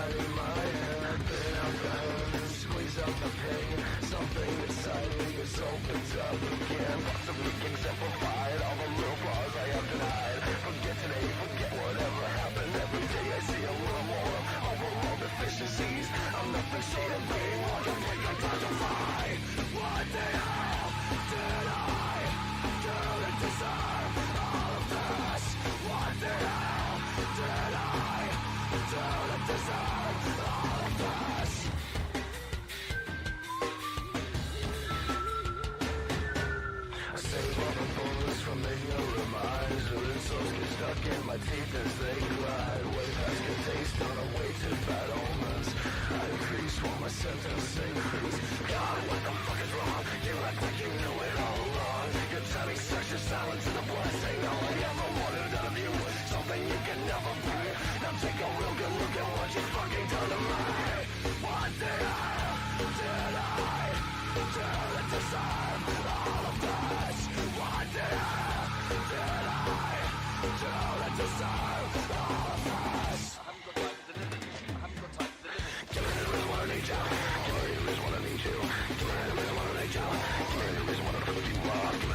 hiding my hand, thin out the hand, squeeze out the pain. Something inside me is opened up again. Possibly exemplified all the little flaws I have denied. Forget today, forget whatever happened. Every day I see a little more of overall deficiencies. I'm nothing short of being one complete identify. What the hell did I do to deserve all of this? What the hell did I do to deserve all of this? I save all the bullets from ignorant minds. Rooted souls get stuck in my teeth as they glide. Way past good taste on a way to bad omens. I increase while my sentence increase. God, what the fuck is wrong? You act like you knew it all along. You're turning such a silence into blessing. All I ever wanted out of you was something you can never be. Now take a real good look at what you fucking done to me. What the hell did I do to deserve all of this? What the hell did I do to deserve all of this? I haven't got time for delivery. I haven't got time for delivery. Give me the reason why I need you. Give me the reason why I need you. Give me the reason why I need you. Give me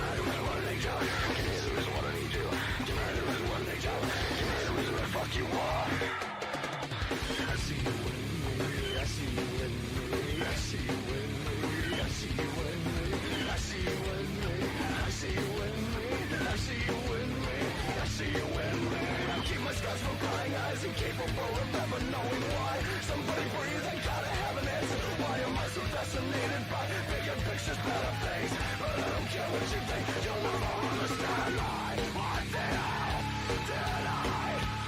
the reason why I need you. Give me the reason why I need you. Give me the reason why I need you. Give me the reason why I need you. Give me the reason why the fuck you are. I see you in me. I see you in me. I see you in me. I see you in me. I see you in me. I see you in me. I see you in me. I see you in me. I keep my scars from crying eyes, incapable of ever knowing why. Somebody breathe, I gotta have an answer. Why am I so fascinated by bigger pictures, better things? But I don't care what you think, you'll never understand why. What the hell did I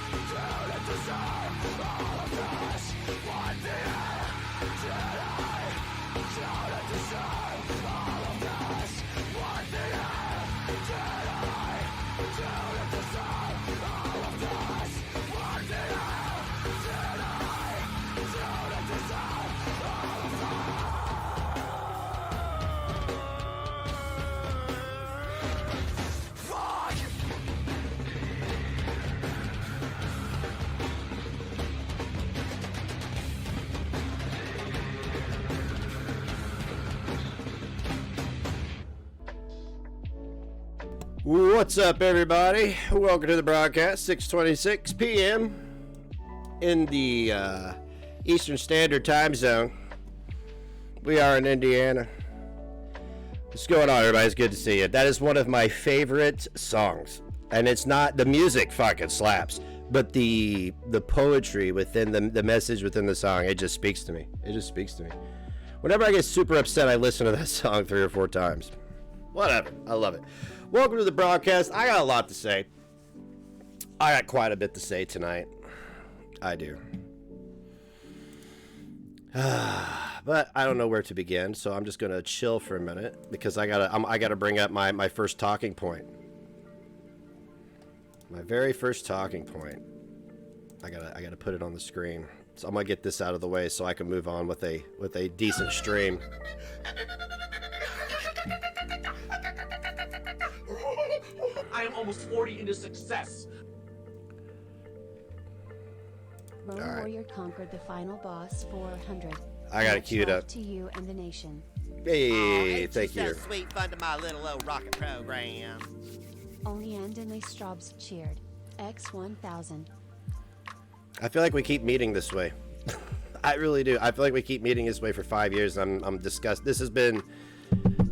do to deserve all of this? What the hell did I do to deserve all of this? What the hell did I do to deserve all of this? What the hell did I do to deserve all of this? Fuck! What's up, everybody? Welcome to the broadcast. 6:26 p.m. in the Eastern Standard Time Zone. We are in Indiana. What's going on, everybody? It's good to see you. That is one of my favorite songs, and it's not the music fucking slaps, but the poetry within the message within the song. It just speaks to me. It just speaks to me. Whenever I get super upset, I listen to that song 3 or 4 times. Whatever. I love it. Welcome to the broadcast. I got a lot to say. I got quite a bit to say tonight. I do. But I don't know where to begin, so I'm just going to chill for a minute because I gotta bring up my first talking point. My very first talking point. I gotta put it on the screen. So I'm gonna get this out of the way so I can move on with a decent stream. I am almost 40 into success. Lone All right. Warrior conquered the final boss 400. I got it queued Much love up. to you and the nation. Hey, thank you. Sweet fun to my little old rocket program. Only Andinley Straubs cheered. X1000. I feel like we keep meeting this way. I really do. I feel like we keep meeting this way for 5 years. I'm disgusted. This has been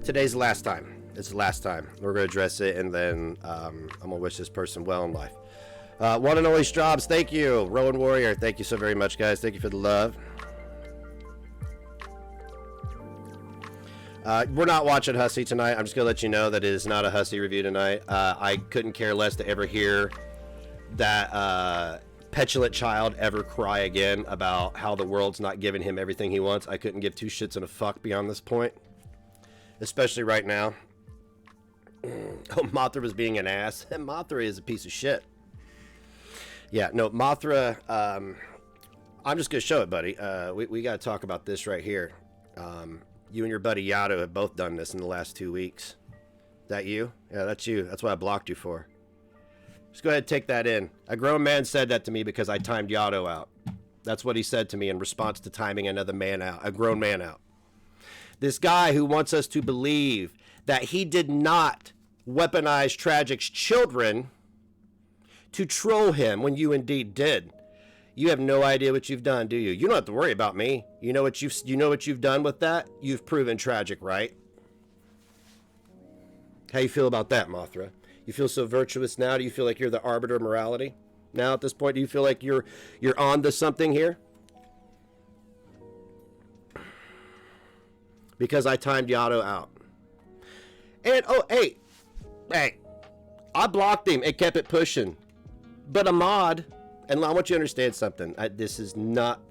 today's the last time. It's the last time. We're going to address it, and then I'm going to wish this person well in life. One and only Straubs, thank you. Rowan Warrior, thank you so very much, guys. Thank you for the love. We're not watching Hussy tonight. I'm just going to let you know that it is not a Hussy review tonight. I couldn't care less to ever hear that petulant child ever cry again about how the world's not giving him everything he wants. I couldn't give 2 shits and a fuck beyond this point. Especially right now. Oh, Mothra was being an ass. And Mothra is a piece of shit. Yeah, no, Mothra, I'm just going to show it, buddy. We got to talk about this right here. You and your buddy Yato have both done this in the last 2 weeks. That you? Yeah, that's you. That's what I blocked you for. Just go ahead and take that in. A grown man said that to me because I timed Yato out. That's what he said to me in response to timing another man out, a grown man out. This guy who wants us to believe that he did not weaponize Tragic's children to troll him when you indeed did. You have no idea what you've done, do you? You don't have to worry about me. You know what you've done with that? You've proven Tragic right. How you feel about that, Mothra? You feel so virtuous now? Do you feel like you're the arbiter of morality? Now at this point, do you feel like you're on to something here? Because I timed Yato out. And, oh, hey, I blocked him and kept it pushing. But Ahmad, and I want you to understand something. This is not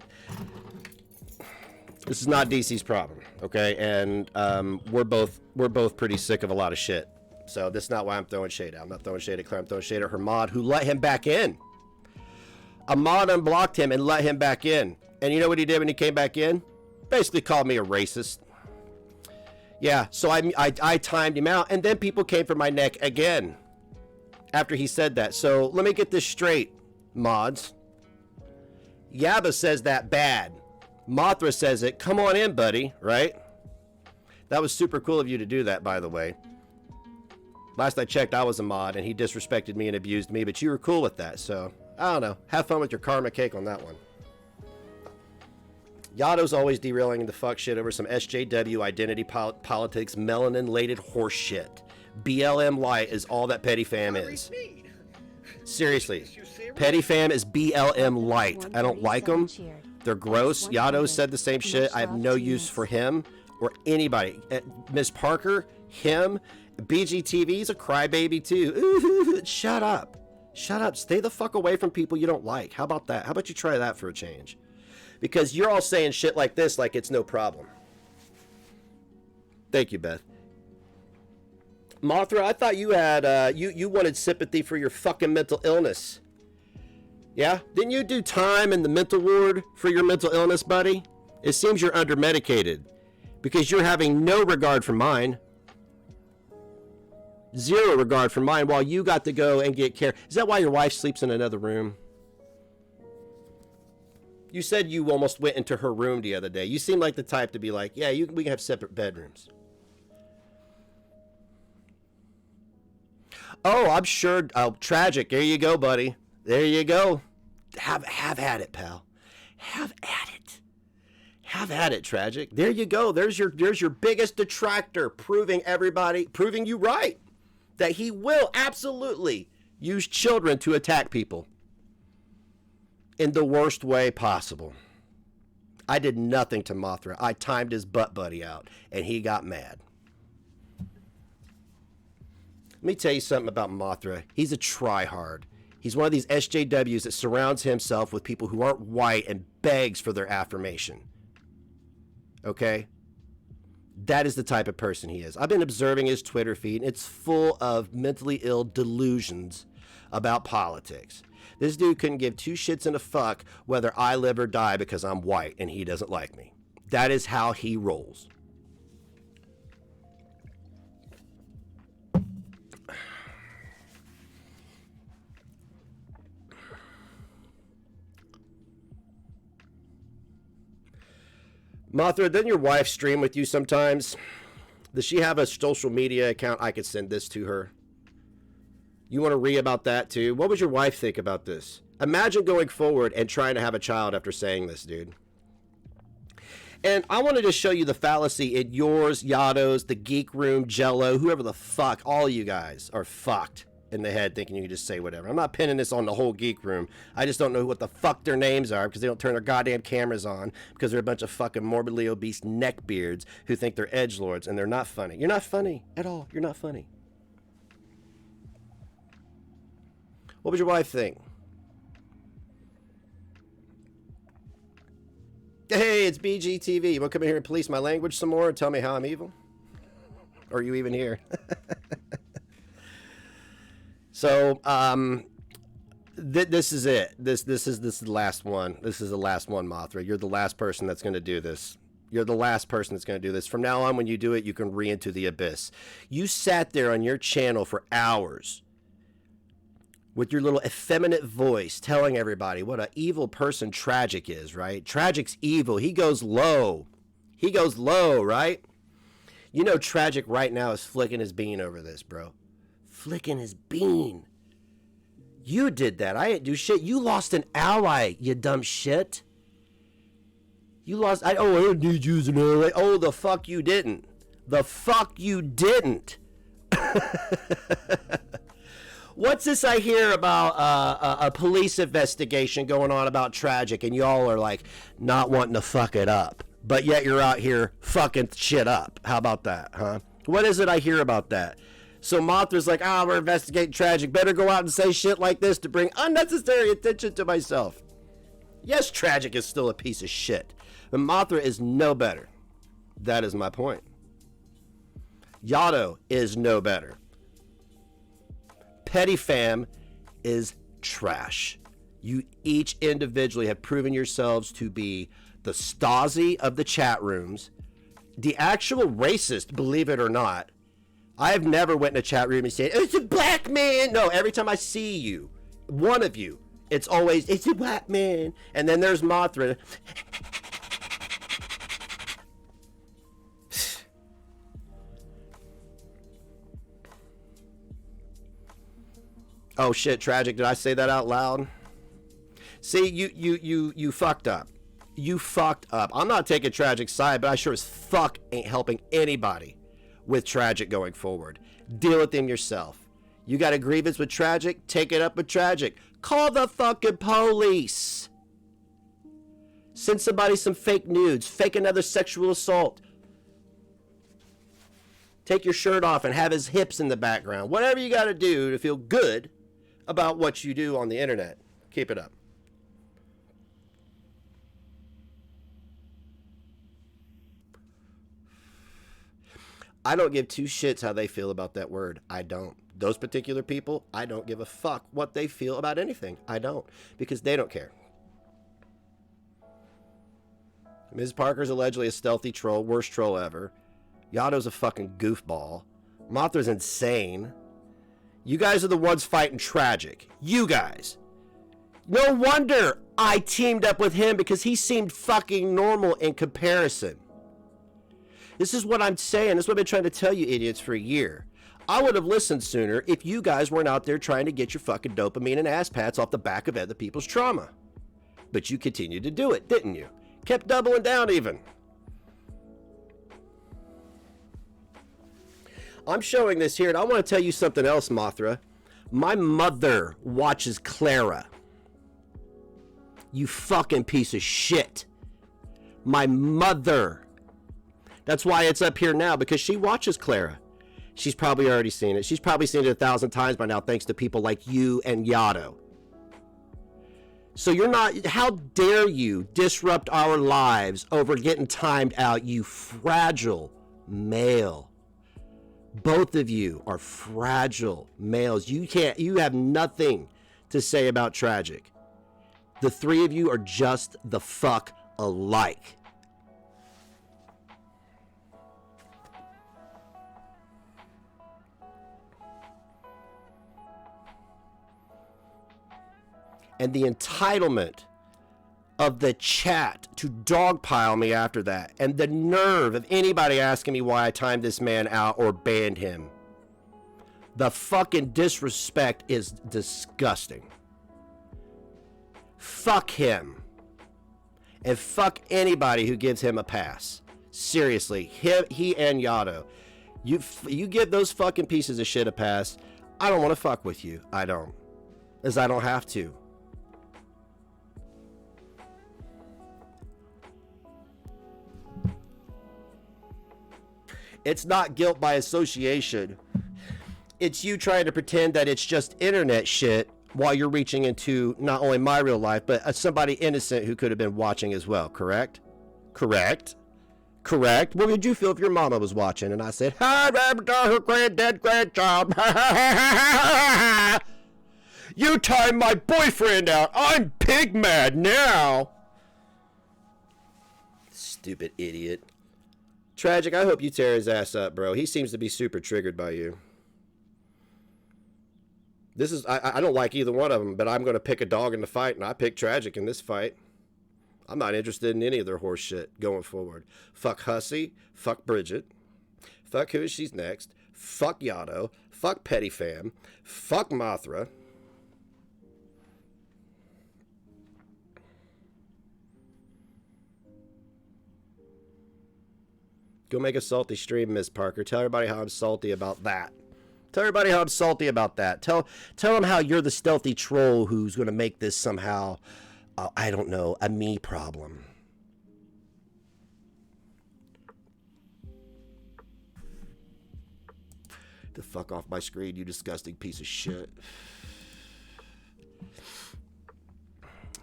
DC's problem, okay? And we're both pretty sick of a lot of shit. So this is not why I'm throwing shade out. I'm not throwing shade at Claire. I'm throwing shade at her mod, who let him back in. Ahmad unblocked him and let him back in. And you know what he did when he came back in? Basically called me a racist. Yeah, so I timed him out, and then people came for my neck again after he said that. So let me get this straight, mods. Yabba says that bad. Mothra says it. Come on in, buddy, right? That was super cool of you to do that, by the way. Last I checked, I was a mod, and he disrespected me and abused me, but you were cool with that, so I don't know. Have fun with your karma cake on that one. Yato's always derailing the fuck shit over some SJW identity politics, melanin-lated horse shit. BLM light is all that Petty Fam is. Seriously. Petty Fam is BLM light. I don't like them. They're gross. Yato said the same shit. I have no use for him or anybody. Miss Parker, him, BGTV's a crybaby too. Ooh, shut up. Shut up. Stay the fuck away from people you don't like. How about that? How about you try that for a change? Because you're all saying shit like this like it's no problem. Thank you, Beth. Mothra, I thought you had, you wanted sympathy for your fucking mental illness. Yeah? Didn't you do time in the mental ward for your mental illness, buddy? It seems you're under-medicated. Because you're having no regard for mine. Zero regard for mine while you got to go and get care. Is that why your wife sleeps in another room? You said you almost went into her room the other day. You seem like the type to be like, yeah, we can have separate bedrooms. Oh, I'm sure. Oh, Tragic. There you go, buddy. There you go. Have at it, pal. Have at it. Have at it, Tragic. There you go. There's your biggest detractor, proving you right. That he will absolutely use children to attack people. In the worst way possible. I did nothing to Mothra. I timed his butt buddy out, and he got mad. Let me tell you something about Mothra. He's a tryhard. He's one of these SJWs that surrounds himself with people who aren't white and begs for their affirmation. Okay? That is the type of person he is. I've been observing his Twitter feed, and it's full of mentally ill delusions about politics. This dude couldn't give two shits and a fuck whether I live or die because I'm white and he doesn't like me. That is how he rolls. Mothra, doesn't your wife stream with you sometimes? Does she have a social media account? I could send this to her. You want to read about that too? What would your wife think about this? Imagine going forward and trying to have a child after saying this, dude. And I wanted to show you the fallacy in yours, Yato's, the Geek Room, Jello, whoever the fuck, all you guys are fucked in the head thinking you can just say whatever. I'm not pinning this on the whole Geek Room. I just don't know what the fuck their names are because they don't turn their goddamn cameras on because they're a bunch of fucking morbidly obese neckbeards who think they're edgelords and they're not funny. You're not funny at all. You're not funny. What would your wife think? Hey, it's BGTV. You want to come in here and police my language some more and tell me how I'm evil? Or are you even here? So, this is it. This is the last one. This is the last one, Mothra. You're the last person that's going to do this. You're the last person that's going to do this. From now on, when you do it, you can re into the abyss. You sat there on your channel for hours with your little effeminate voice telling everybody what an evil person Tragic is, right? Tragic's evil. He goes low. He goes low, right? You know Tragic right now is flicking his bean over this, bro. Flicking his bean. You did that. I didn't do shit. You lost an ally, you dumb shit. You lost... I didn't need you as an ally. Oh, the fuck you didn't. The fuck you didn't. What's this I hear about a police investigation going on about Tragic, and y'all are like not wanting to fuck it up, but yet you're out here fucking shit up. How about that, huh? What is it I hear about that? So Mothra's like, we're investigating Tragic. Better go out and say shit like this to bring unnecessary attention to myself. Yes, Tragic is still a piece of shit, but Mothra is no better. That is my point. Yato is no better. Petty Fam is trash. You each individually have proven yourselves to be the Stasi of the chat rooms, the actual racist, believe it or not. I have never went in a chat room and said, it's a black man. No, every time I see you, one of you, it's always, it's a black man. And then there's Mothra. Oh shit, Tragic, did I say that out loud? See, you fucked up. You fucked up. I'm not taking Tragic's side, but I sure as fuck ain't helping anybody with Tragic going forward. Deal with him yourself. You got a grievance with Tragic? Take it up with Tragic. Call the fucking police. Send somebody some fake nudes. Fake another sexual assault. Take your shirt off and have his hips in the background. Whatever you got to do to feel good about what you do on the internet. Keep it up. I don't give two shits how they feel about that word. I don't. Those particular people, I don't give a fuck what they feel about anything. I don't. Because they don't care. Ms. Parker's allegedly a stealthy troll. Worst troll ever. Yato's a fucking goofball. Mothra's insane. You guys are the ones fighting Tragic. You guys. No wonder I teamed up with him, because he seemed fucking normal in comparison. This is what I'm saying. This is what I've been trying to tell you idiots for a year. I would have listened sooner if you guys weren't out there trying to get your fucking dopamine and ass pats off the back of other people's trauma. But you continued to do it, didn't you? Kept doubling down even. I'm showing this here, and I want to tell you something else, Mothra. My mother watches Clara. You fucking piece of shit. My mother. That's why it's up here now, because she watches Clara. She's probably already seen it. She's probably seen it 1,000 times by now, thanks to people like you and Yato. So you're not, how dare you disrupt our lives over getting timed out, you fragile male. Both of you are fragile males. You have nothing to say about Tragic. The three of you are just the fuck alike. And the entitlement of the chat to dogpile me after that, and the nerve of anybody asking me why I timed this man out or banned him. The fucking disrespect is disgusting. Fuck him. And fuck anybody who gives him a pass. Seriously, he and Yato. You give those fucking pieces of shit a pass, I don't want to fuck with you. I don't. As I don't have to. It's not guilt by association. It's you trying to pretend that it's just internet shit while you're reaching into not only my real life, but somebody innocent who could have been watching as well, correct? Correct? Correct? What would you feel if your mama was watching and I said, hi, her granddad, grandchild. You timed my boyfriend out. I'm pig mad now. Stupid idiot. Tragic, I hope you tear his ass up, bro. He seems to be super triggered by you. This is, I don't like either one of them, but I'm going to pick a dog in the fight, and I pick Tragic in this fight. I'm not interested in any of their horse shit going forward. Fuck Hussy. Fuck Bridget. Fuck who is she's next. Fuck Yado. Fuck Petty Fam. Fuck Mothra. Go make a salty stream, Miss Parker. Tell everybody how I'm salty about that. Tell everybody how I'm salty about that. Tell them how you're the stealthy troll who's going to make this somehow, I don't know, a me problem. The fuck off my screen, you disgusting piece of shit.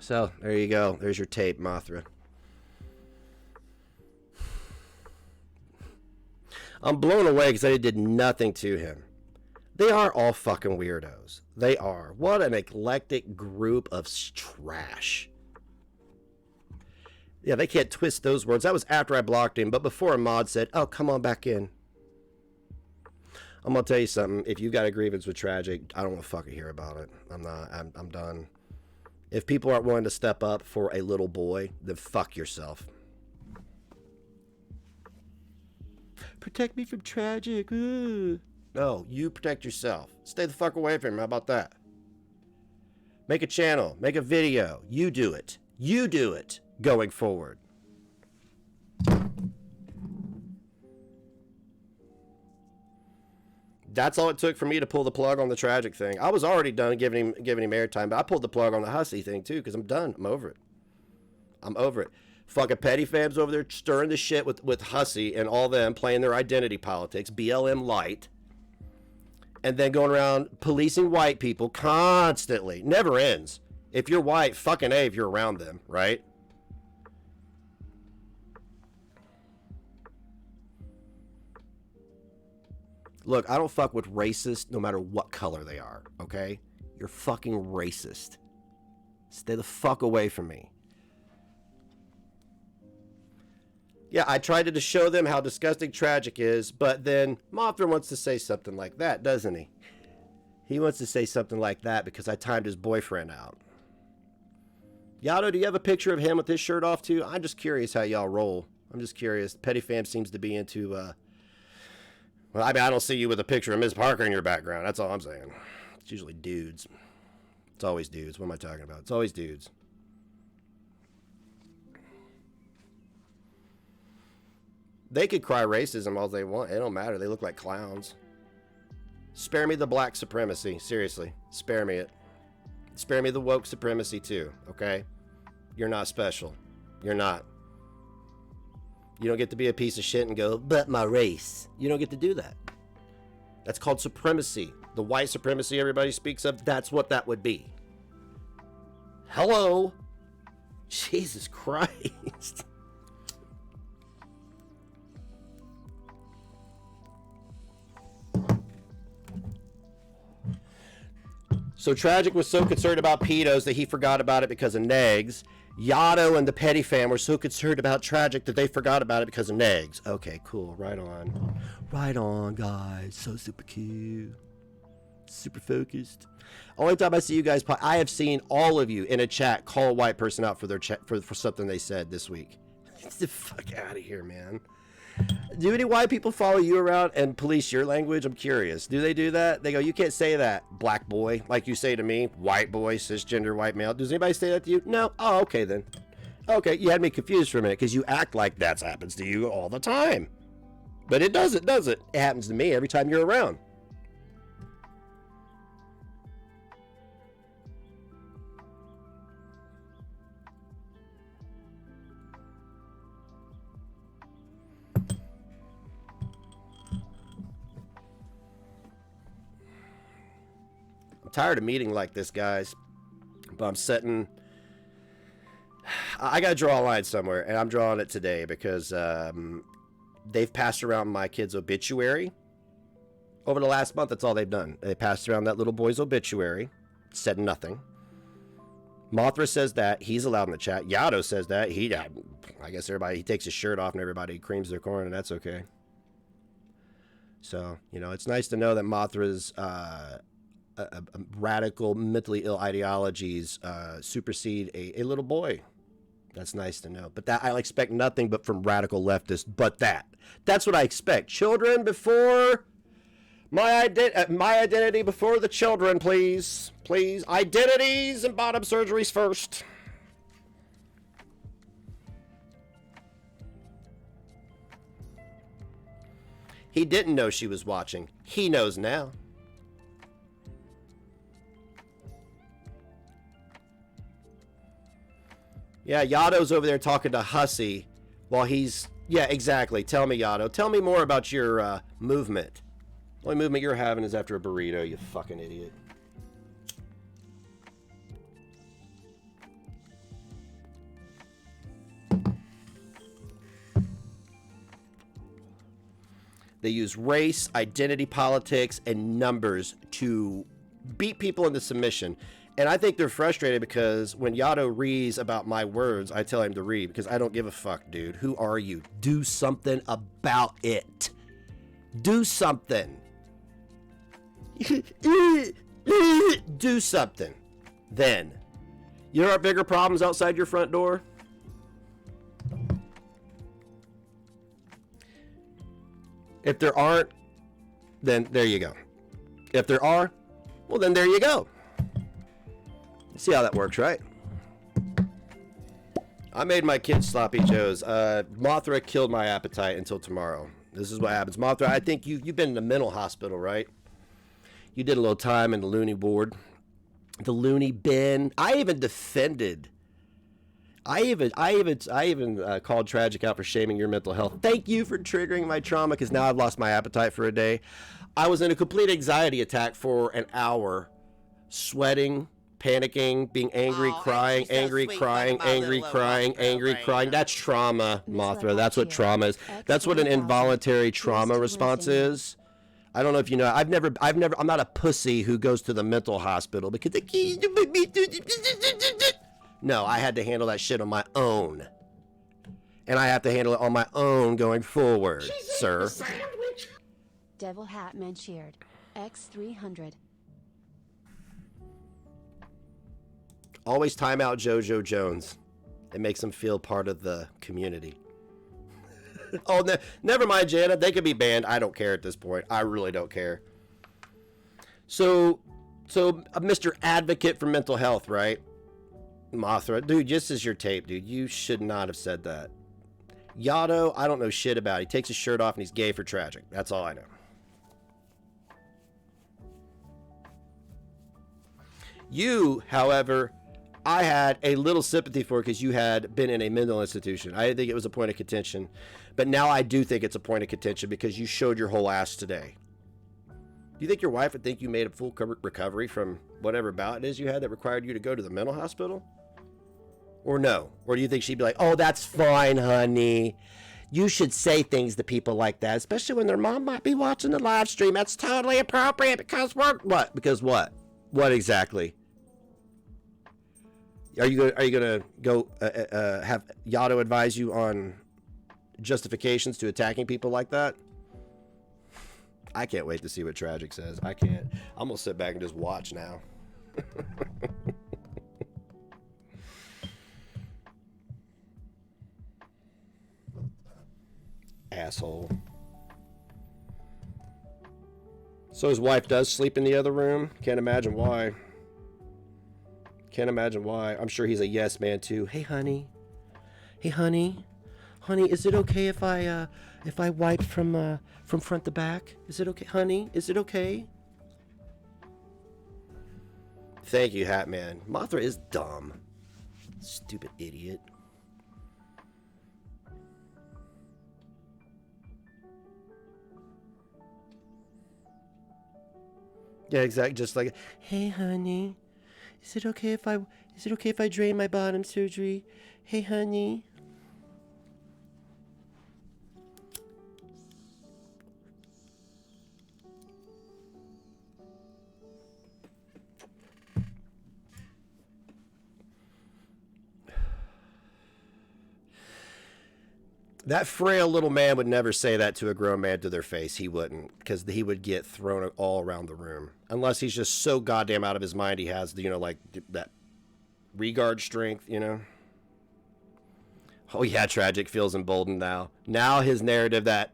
So, there you go. There's your tape, Mothra. I'm blown away because they did nothing to him. They are all fucking weirdos. They are. What an eclectic group of trash. Yeah, they can't twist those words. That was after I blocked him, but before a mod said, oh, come on back in. I'm going to tell you something. If you've got a grievance with Tragic, I don't want to fucking hear about it. I'm done. If people aren't willing to step up for a little boy, then fuck yourself. Protect me from Tragic. Ooh. No, you protect yourself. Stay the fuck away from him. How about that? Make a channel. Make a video. You do it. You do it going forward. That's all it took for me to pull the plug on the Tragic thing. I was already done giving him airtime, but I pulled the plug on the Hussy thing too because I'm done. I'm over it. I'm over it. Fucking Petty Fams over there stirring the shit with Hussy and all them playing their identity politics, BLM light. And then going around policing white people constantly. Never ends. If you're white, fucking A if you're around them, right? Look, I don't fuck with racists no matter what color they are, okay? You're fucking racist. Stay the fuck away from me. Yeah, I tried to show them how disgusting Tragic is, but then Mothra wants to say something like that, doesn't he? He wants to say something like that because I timed his boyfriend out. Yado, do you have a picture of him with his shirt off too? I'm just curious how y'all roll. I'm just curious. Petty Fam seems to be into, well, I mean, I don't see you with a picture of Ms. Parker in your background. That's all I'm saying. It's usually dudes. It's always dudes. What am I talking about? It's always dudes. They could cry racism all they want. It don't matter. They look like clowns. Spare me the black supremacy. Seriously. Spare me it. Spare me the woke supremacy too. Okay? You're not special. You're not. You don't get to be a piece of shit and go, but my race. You don't get to do that. That's called supremacy. The white supremacy everybody speaks of, that's what that would be. Hello? Jesus Christ. So Tragic was so concerned about pedos that he forgot about it because of negs. Yado and the Petty Fam were so concerned about Tragic that they forgot about it because of negs. Okay, cool. Right on. Right on, guys. So super cute. Super focused. Only time I see you guys, I have seen all of you in a chat call a white person out for their chat for something they said this week. Get the fuck out of here, man. Do any white people follow you around and police your language? I'm curious. Do they do that? They go, you can't say that, black boy, like you say to me, white boy, cisgender white male. Does anybody say that to you? No? Oh, okay then. Okay, you had me confused for a minute because you act like that happens to you all the time. But it doesn't, does it? It happens to me every time you're around. Tired of meeting like this, guys, but I'm setting, I gotta draw a line somewhere, and I'm drawing it today because they've passed around my kid's obituary over the last month. That's all they've done. They passed around that little boy's obituary, said nothing. Mothra says that he's allowed in the chat. Yado says that I guess everybody, he takes his shirt off and everybody creams their corn, and that's okay. So, you know, it's nice to know that Mothra's radical, mentally ill ideologies supersede a little boy. That's nice to know. But that I expect nothing but from radical leftists. But that's what I expect. Children before my identity before the children, please. Please. Identities and bottom surgeries first. He didn't know she was watching. He knows now. Yeah, Yato's over there talking to Hussy while he's... Yeah, exactly. Tell me, Yato. Tell me more about your movement. The only movement you're having is after a burrito, you fucking idiot. They use race, identity politics, and numbers to beat people into submission. And I think they're frustrated because when Yato reads about my words, I tell him to read because I don't give a fuck, dude. Who are you? Do something about it. Do something. Do something. Then. You know what bigger problems outside your front door? If there aren't, then there you go. If there are, well, then there you go. See how that works, right? I made my kids sloppy joes. Mothra killed my appetite until tomorrow. This is what happens. Mothra, I think you've been in a mental hospital, right? You did a little time in the loony ward. The loony bin. I even defended. I even called Tragic out for shaming your mental health. Thank you for triggering my trauma because now I've lost my appetite for a day. I was in a complete anxiety attack for an hour, sweating, panicking, being angry, crying, angry, crying, angry, crying, angry, crying. That's trauma, Mothra. That's what trauma is. That's what an involuntary trauma response is. I don't know if you know. I'm not a pussy who goes to the mental hospital because the keys. No, I had to handle that shit on my own. And I have to handle it on my own going forward, sir. Devil Hatman cheered. X300. Always time out JoJo Jones. It makes them feel part of the community. Oh, never mind, Jana. They could be banned. I don't care at this point. I really don't care. So Mr. Advocate for Mental Health, right? Mothra, dude, just as your tape, dude. You should not have said that. Yato, I don't know shit about. He takes his shirt off and he's gay for Tragic. That's all I know. You, however, I had a little sympathy for because you had been in a mental institution. I didn't think it was a point of contention. But now I do think it's a point of contention because you showed your whole ass today. Do you think your wife would think you made a full recovery from whatever bout it is you had that required you to go to the mental hospital? Or no? Or do you think she'd be like, oh, that's fine, honey. You should say things to people like that, especially when their mom might be watching the live stream. That's totally appropriate because what? Because what? What exactly? Are you gonna go have Yato advise you on justifications to attacking people like that? I can't wait to see what Tragic says. I can't. I'm gonna sit back and just watch now. Asshole. So his wife does sleep in the other room. Can't imagine why. Can't imagine why. I'm sure he's a yes man too. Hey honey. Hey honey. Honey, is it okay if I wipe from front to back? Is it okay, honey? Is it okay? Thank you, Hatman. Mothra is dumb. Stupid idiot. Yeah, exactly. Just like, hey, honey, is it okay if I drain my bottom surgery? Hey, honey. That frail little man would never say that to a grown man to their face. He wouldn't, because he would get thrown all around the room. Unless he's just so goddamn out of his mind, he has, like that regard strength, Oh yeah, Tragic feels emboldened now. Now his narrative that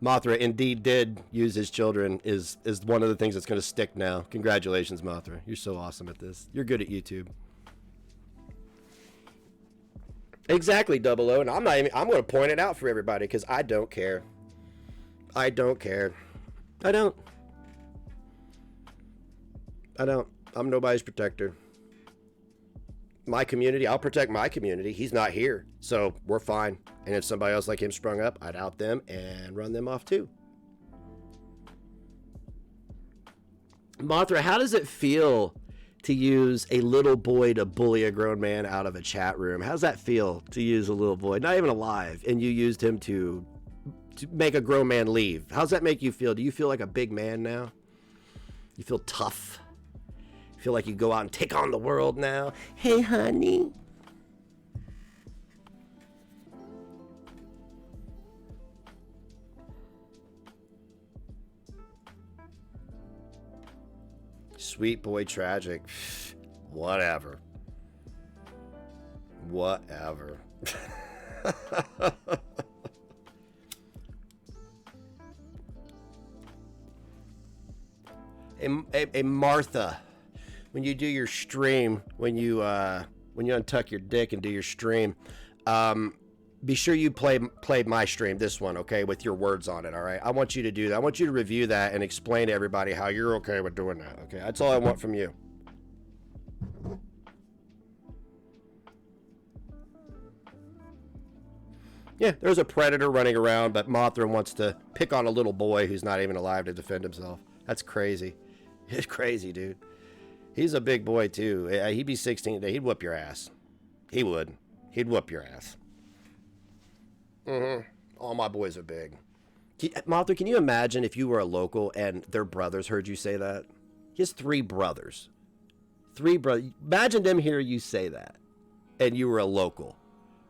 Mothra indeed did use his children is one of the things that's going to stick now. Congratulations, Mothra. You're so awesome at this. You're good at YouTube. Exactly, Double O, and I'm going to point it out for everybody because I don't care. I don't care. I don't. I'm nobody's protector. My community, I'll protect my community. He's not here, so we're fine. And if somebody else like him sprung up, I'd out them and run them off too. Mothra, how does it feel to use a little boy to bully a grown man out of a chat room? How's that feel to use a little boy, not even alive, and you used him to make a grown man leave? How's that make you feel? Do you feel like a big man now? You feel tough? You feel like you go out and take on the world now? Hey, honey. Sweet boy Tragic. Whatever. Whatever. Hey, Martha, when you do your stream, when you untuck your dick and do your stream, be sure you play my stream, this one, okay, with your words on it, all right? I want you to do that. I want you to review that and explain to everybody how you're okay with doing that, okay? That's all I want from you. Yeah, there's a predator running around, but Mothra wants to pick on a little boy who's not even alive to defend himself. That's crazy. It's crazy, dude. He's a big boy, too. He'd be 16. He'd whoop your ass. He would. He'd whoop your ass. All my boys are big. Mothra, can you imagine if you were a local and their brothers heard you say that? He has 3 brothers. 3 brothers. Imagine them hear you say that, and you were a local.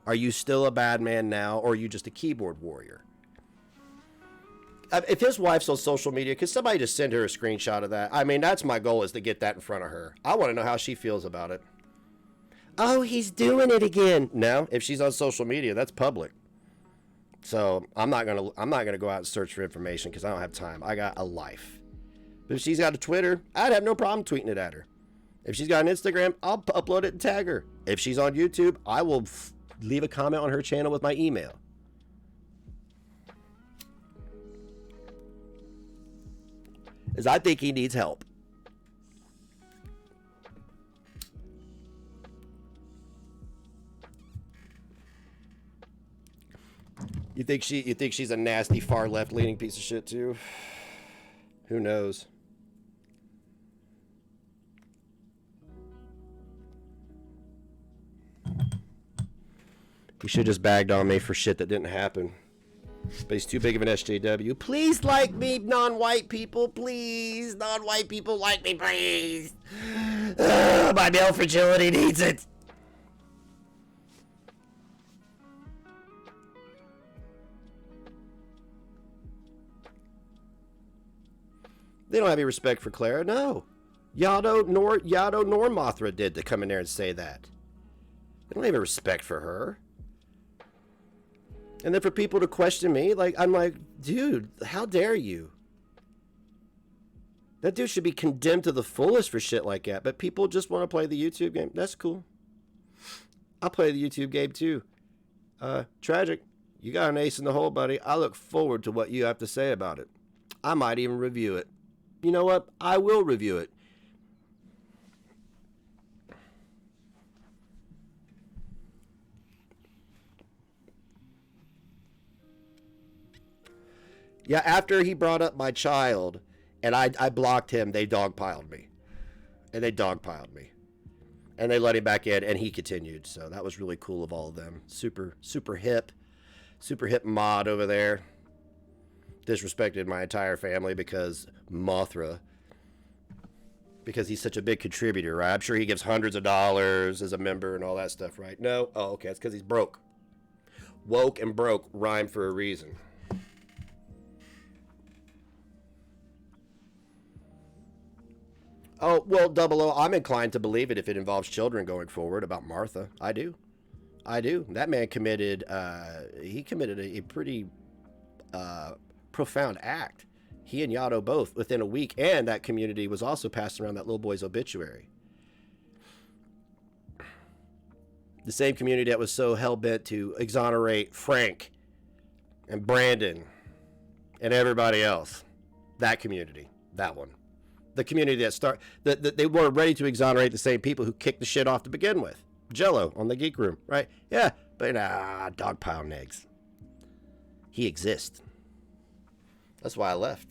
Are you still a bad man now, or are you just a keyboard warrior? If his wife's on social media, could somebody just send her a screenshot of that? I mean, that's my goal, is to get that in front of her. I want to know how she feels about it. Oh, he's doing it again. No, if she's on social media, that's public. So I'm not gonna go out and search for information because I don't have time. I got a life. But if she's got a Twitter, I'd have no problem tweeting it at her. If she's got an Instagram, I'll upload it and tag her. If she's on YouTube, I will leave a comment on her channel with my email. As I think he needs help. You think she's a nasty far left leaning piece of shit too? Who knows? He should just bagged on me for shit that didn't happen. But he's too big of an SJW. Please like me, non-white people. Please. Non-white people like me, please. My male fragility needs it. They don't have any respect for Clara. No. Yado nor Mothra did to come in there and say that. They don't have any respect for her. And then for people to question me, I'm like, dude, how dare you? That dude should be condemned to the fullest for shit like that. But people just want to play the YouTube game. That's cool. I'll play the YouTube game too. Tragic, you got an ace in the hole, buddy. I look forward to what you have to say about it. I might even review it. You know what? I will review it. Yeah, after he brought up my child and I blocked him, they dogpiled me. And they dogpiled me. And they let him back in and he continued. So that was really cool of all of them. Super hip mod over there. Disrespected my entire family because Mothra. Because he's such a big contributor, right? I'm sure he gives hundreds of dollars as a member and all that stuff, right? No? Oh, okay. It's because he's broke. Woke and broke rhyme for a reason. Oh, well, Double O, I'm inclined to believe it if it involves children going forward about Martha. I do. That man committed, he committed a pretty profound act. He and Yato both within a week, and that community was also passing around that little boy's obituary. The same community that was so hell-bent to exonerate Frank and Brandon and everybody else. That community. That one. The community that they weren't ready to exonerate the same people who kicked the shit off to begin with. Jello on the Geek Room, right? Yeah, but dog pound eggs. He exists. That's why I left.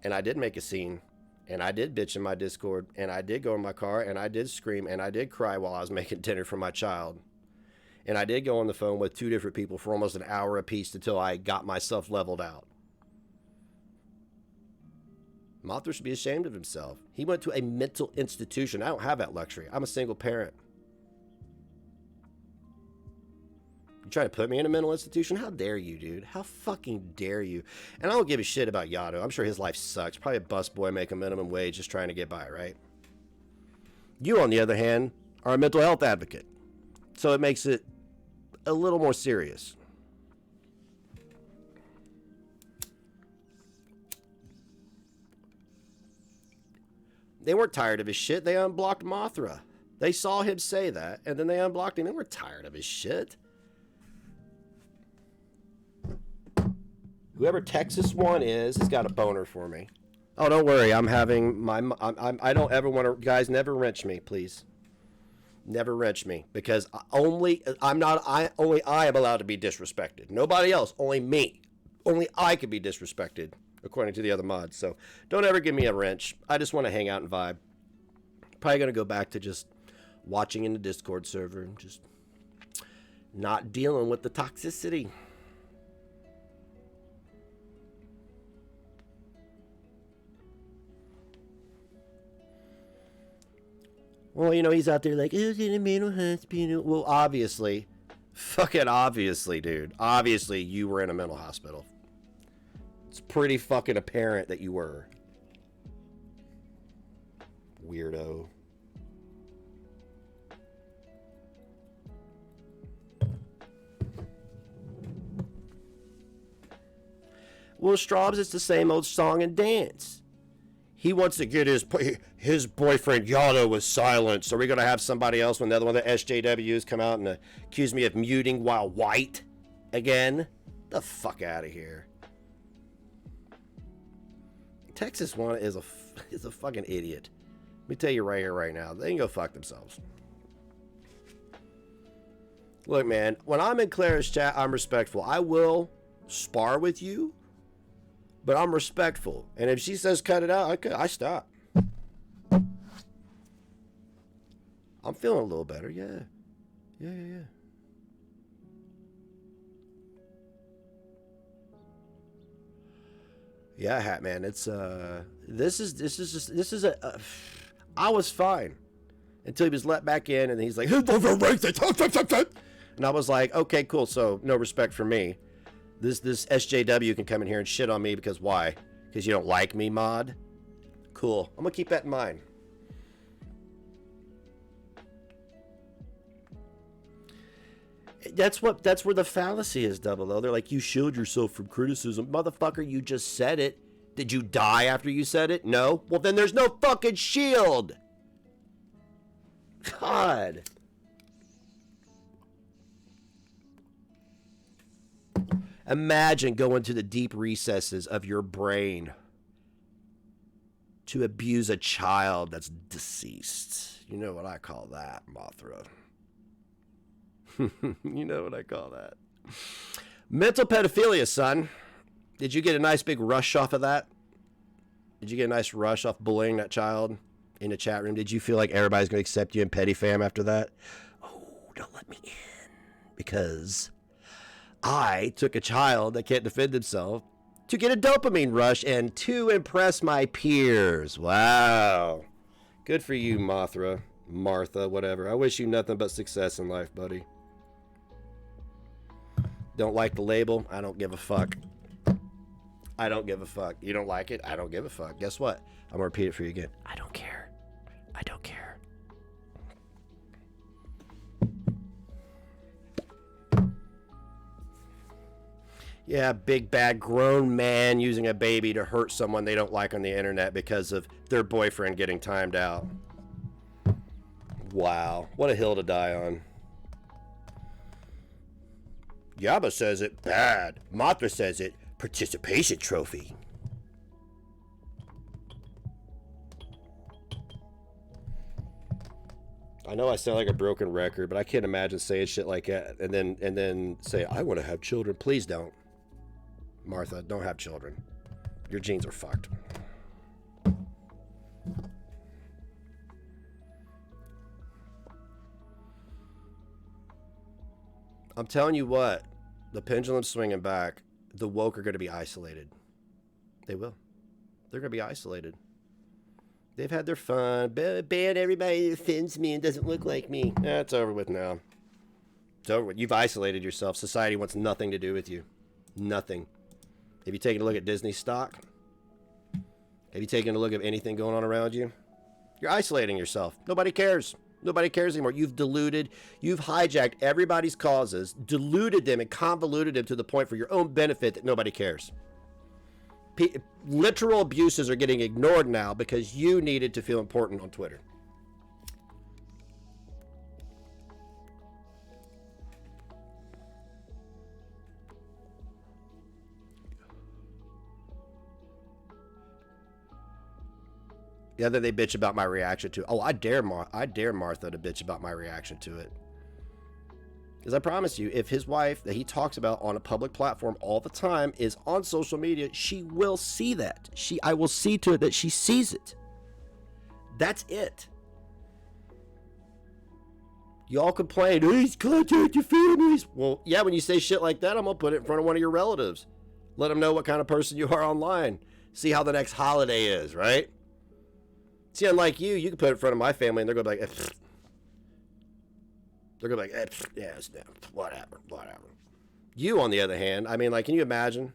And I did make a scene. And I did bitch in my Discord. And I did go in my car. And I did scream. And I did cry while I was making dinner for my child. And I did go on the phone with 2 different people for almost an hour apiece until I got myself leveled out. Mothra should be ashamed of himself. He went to a mental institution. I don't have that luxury. I'm a single parent. You trying to put me in a mental institution? How dare you, dude? How fucking dare you? And I don't give a shit about Yato. I'm sure his life sucks. Probably a busboy making minimum wage just trying to get by, right? You, on the other hand, are a mental health advocate. So it makes it a little more serious. They weren't tired of his shit. They unblocked Mothra. They saw him say that, and then they unblocked him. They weren't tired of his shit. Whoever Texas one is has got a boner for me. Oh, don't worry. I'm having my... I don't ever want to... Guys, never wrench me, please. Never wrench me. Because only I am allowed to be disrespected. Nobody else. Only me. Only I can be disrespected, according to the other mods. So don't ever give me a wrench. I just want to hang out and vibe. Probably going to go back to just watching in the Discord server and just not dealing with the toxicity. Well, you know, he's out there like, oh, in a mental hospital. Well, obviously, fucking obviously, dude. Obviously, you were in a mental hospital. It's pretty fucking apparent that you were. Weirdo. Well, Straubs, it's the same old song and dance. He wants to get his boyfriend Yato was silenced. Are we going to have somebody else when the other one of the SJWs come out and accuse me of muting while white again? The fuck out of here. Texas one is a fucking idiot. Let me tell you right here, right now. They can go fuck themselves. Look, man, when I'm in Clara's chat, I'm respectful. I will spar with you, but I'm respectful. And if she says cut it out, I stop. I'm feeling a little better, yeah. Yeah. Yeah, Hat Man, it's this is a I was fine until he was let back in and he's like, and I was like, okay, cool, so no respect for me. This SJW can come in here and shit on me because why? Because you don't like me, mod? Cool. I'm gonna keep that in mind. That's where the fallacy is, Double O. They're like, you shielded yourself from criticism. Motherfucker, you just said it. Did you die after you said it? No? Well, then there's no fucking shield. God. Imagine going to the deep recesses of your brain to abuse a child that's deceased. You know what I call that, Mothra. You know what I call that. Mental pedophilia, son. Did you get a nice big rush off of that? Did you get a nice rush off bullying that child in the chat room? Did you feel like everybody's going to accept you in petty fam after that? Oh, don't let me in. Because I took a child that can't defend himself to get a dopamine rush and to impress my peers. Wow. Good for you, Mothra. Martha, whatever. I wish you nothing but success in life, buddy. Don't like the label? I don't give a fuck. I don't give a fuck. You don't like it? I don't give a fuck. Guess what? I'm gonna repeat it for you again. I don't care. I don't care. Yeah, big bad grown man using a baby to hurt someone they don't like on the internet because of their boyfriend getting timed out. Wow, what a hill to die on. Yaba says it bad. Mothra says it participation trophy. I know I sound like a broken record, but I can't imagine saying shit like that and then say I want to have children. Please don't. Martha, don't have children. Your genes are fucked. I'm telling you what, the pendulum's swinging back. The woke are going to be isolated. They will. They're going to be isolated. They've had their fun. Ban everybody that offends me and doesn't look like me. It's over with now. It's over with. You've isolated yourself. Society wants nothing to do with you. Nothing. Have you taken a look at Disney stock? Have you taken a look at anything going on around you? You're isolating yourself. Nobody cares. Nobody cares anymore. You've diluted, you've hijacked everybody's causes, diluted them and convoluted them to the point for your own benefit that nobody cares. Literal abuses are getting ignored now because you needed to feel important on Twitter. Yeah, then they bitch about my reaction to it. Oh, I dare Martha to bitch about my reaction to it. Because I promise you, if his wife that he talks about on a public platform all the time is on social media, she will see that. I will see to it that she sees it. That's it. Y'all complain, he's contact your families. Well, yeah, when you say shit like that, I'm going to put it in front of one of your relatives. Let them know what kind of person you are online. See how the next holiday is, right? See, unlike you can put it in front of my family and they're going to be like, yes, whatever. You, on the other hand, I mean, like, can you imagine?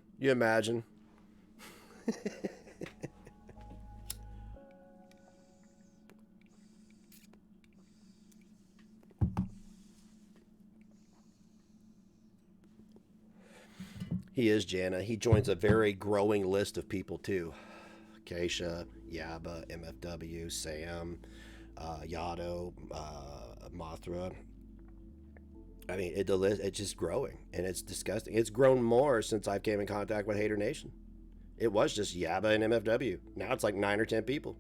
He is Jana. He joins a very growing list of people, too. Keisha, Yaba, MFW, Sam, Yado, Mothra. I mean, it's just growing, and it's disgusting. It's grown more since I came in contact with Hater Nation. It was just Yaba and MFW. Now it's like 9 or 10 people.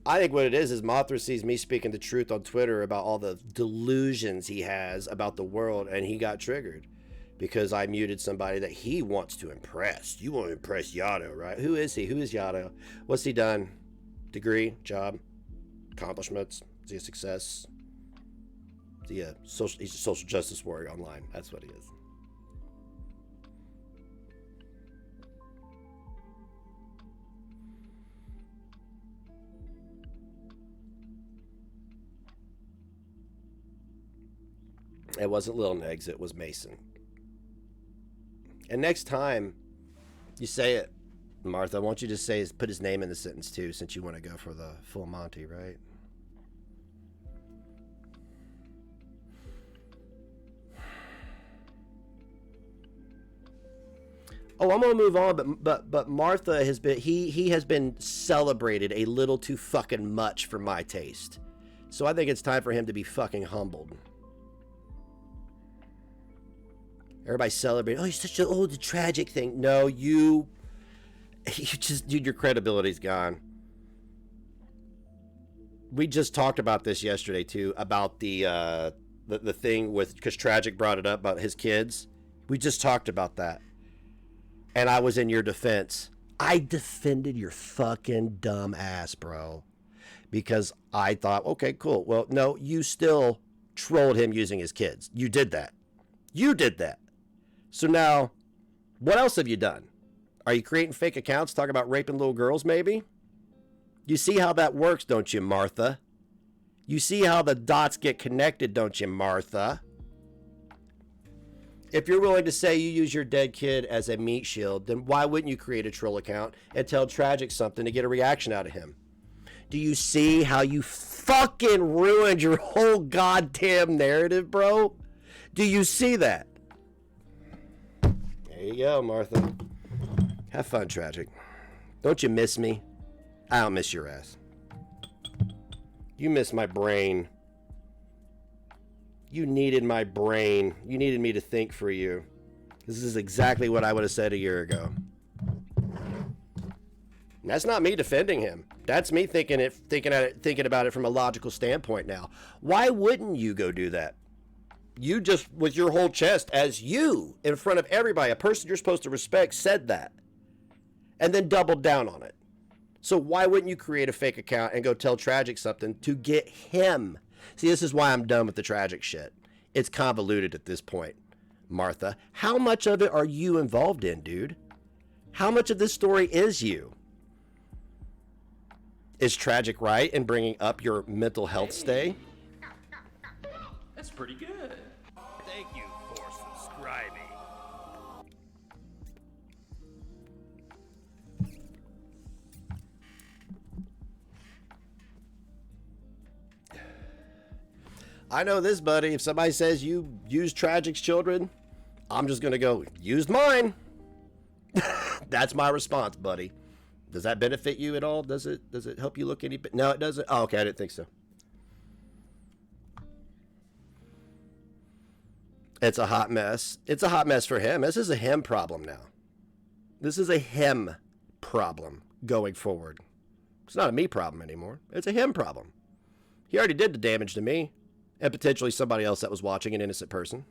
I think what it is Mothra sees me speaking the truth on Twitter about all the delusions he has about the world, and he got triggered because I muted somebody that he wants to impress. You want to impress Yado, right? Who is he? Who is Yado? What's he done? Degree, job, accomplishments? Is he a success? He's a social justice warrior online. That's what he is. It wasn't Lil Negs, it was Mason. And next time you say it, Martha, I want you to say, put his name in the sentence too, since you want to go for the full Monty, right? Oh, I'm gonna move on, but Martha has been he has been celebrated a little too fucking much for my taste. So I think it's time for him to be fucking humbled. Everybody celebrating. Oh, you're such an old, tragic thing. No, you just, dude, your credibility's gone. We just talked about this yesterday too, about the thing with, because Tragic brought it up about his kids. We just talked about that, and I was in your defense. I defended your fucking dumb ass, bro, because I thought, okay, cool. Well, no, you still trolled him using his kids. You did that. You did that. So now, what else have you done? Are you creating fake accounts talking about raping little girls, maybe? You see how that works, don't you, Martha? You see how the dots get connected, don't you, Martha? If you're willing to say you use your dead kid as a meat shield, then why wouldn't you create a troll account and tell Tragic something to get a reaction out of him? Do you see how you fucking ruined your whole goddamn narrative, bro? Do you see that? There you go, Martha. Have fun, Tragic. Don't you miss me? I don't miss your ass. You miss my brain. You needed my brain. You needed me to think for you. This is exactly what I would have said a year ago. And that's not me defending him. That's me thinking about it from a logical standpoint now. Why wouldn't you go do that? You just, with your whole chest, as you, in front of everybody, a person you're supposed to respect, said that. And then doubled down on it. So why wouldn't you create a fake account and go tell Tragic something to get him? See, this is why I'm done with the Tragic shit. It's convoluted at this point, Martha. How much of it are you involved in, dude? How much of this story is you? Is Tragic right in bringing up your mental health stay? That's pretty good. Thank you for subscribing. I know this, buddy. If somebody says you use Tragic's children, I'm just going to go, used mine. That's my response, buddy. Does that benefit you at all? Does it help you look any bit? No, it doesn't. Oh, okay. I didn't think so. It's a hot mess. It's a hot mess for him. This is a him problem now. This is a him problem going forward. It's not a me problem anymore. It's a him problem. He already did the damage to me and potentially somebody else that was watching, an innocent person.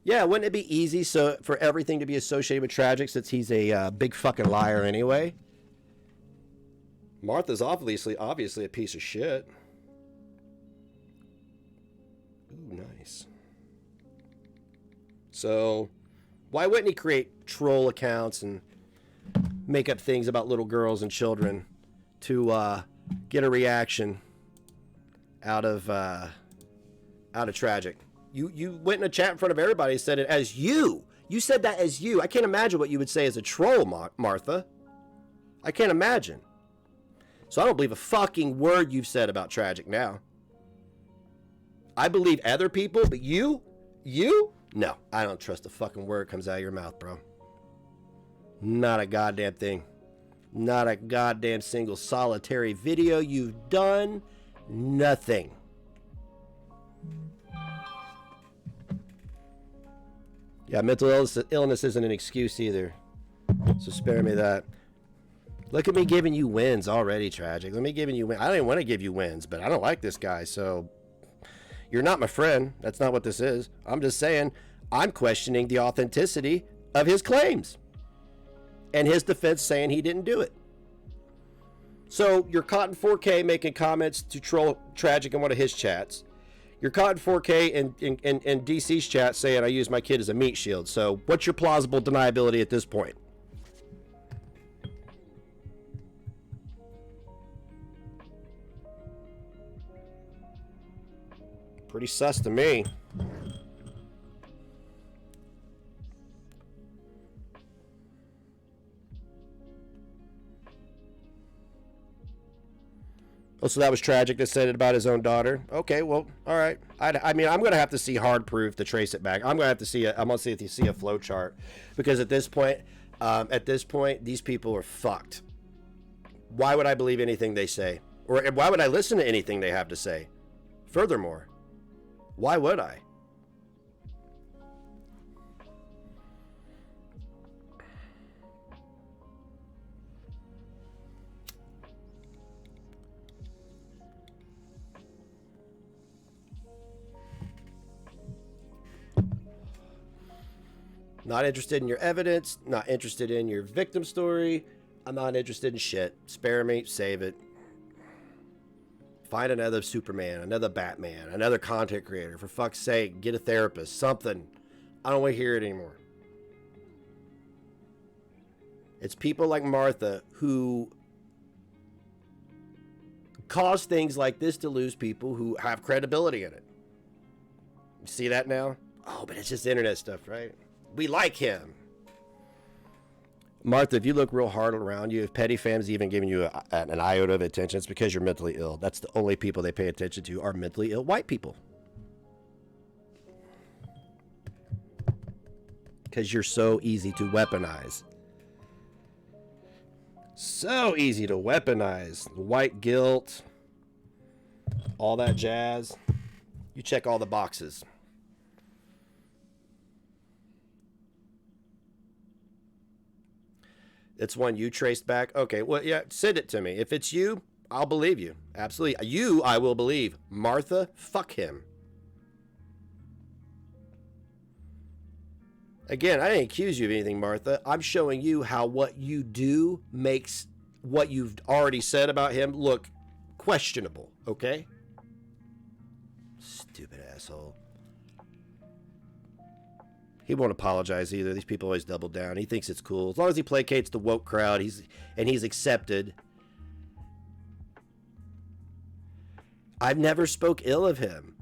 Yeah, wouldn't it be easy for everything to be associated with Tragic since he's a big fucking liar anyway? Martha's obviously a piece of shit. Ooh, nice. So, why wouldn't he create troll accounts and make up things about little girls and children to get a reaction out of Tragic? You went in a chat in front of everybody and said it as you. You said that as you. I can't imagine what you would say as a troll, Martha. I can't imagine. So I don't believe a fucking word you've said about Tragic now. I believe other people, but you? No, I don't trust a fucking word comes out of your mouth, bro. Not a goddamn thing. Not a goddamn single solitary video you've done. Nothing. Yeah, mental illness isn't an excuse either. So spare me that. Look at me giving you wins already, Tragic. Let me giving you wins. I don't even want to give you wins, but I don't like this guy, so you're not my friend. That's not what this is. I'm just saying I'm questioning the authenticity of his claims and his defense saying he didn't do it. So you're caught in 4K making comments to troll Tragic in one of his chats. You're caught in 4K in DC's chat saying I use my kid as a meat shield. So what's your plausible deniability at this point? Pretty sus to me. Oh, so that was Tragic that said it about his own daughter. Okay, well, all right. I mean, I'm gonna have to see hard proof to trace it back. I'm gonna have to see I'm gonna see if you see a flow chart, because at this point, these people are fucked. Why would I believe anything they say, or why would I listen to anything they have to say? Furthermore, why would I? Not interested in your evidence, not interested in your victim story. I'm not interested in shit. Spare me, save it. Find another Superman, another Batman, another content creator. For fuck's sake, get a therapist, something. I don't want to hear it anymore. It's people like Martha who cause things like this to lose people who have credibility in it. You see that now? Oh, but it's just internet stuff, right? We like him. Martha, if you look real hard around you, if petty fans even giving you an iota of attention, it's because you're mentally ill. That's the only people they pay attention to are mentally ill white people. Because you're so easy to weaponize. So easy to weaponize. White guilt, all that jazz. You check all the boxes. It's one you traced back. Okay, well, yeah, send it to me. If it's you, I'll believe you. Absolutely. You, I will believe. Martha, fuck him. Again, I didn't accuse you of anything, Martha. I'm showing you how what you do makes what you've already said about him look questionable, okay? Stupid asshole. He won't apologize either. These people always double down. He thinks it's cool. As long as he placates the woke crowd, he's accepted. I've never spoke ill of him.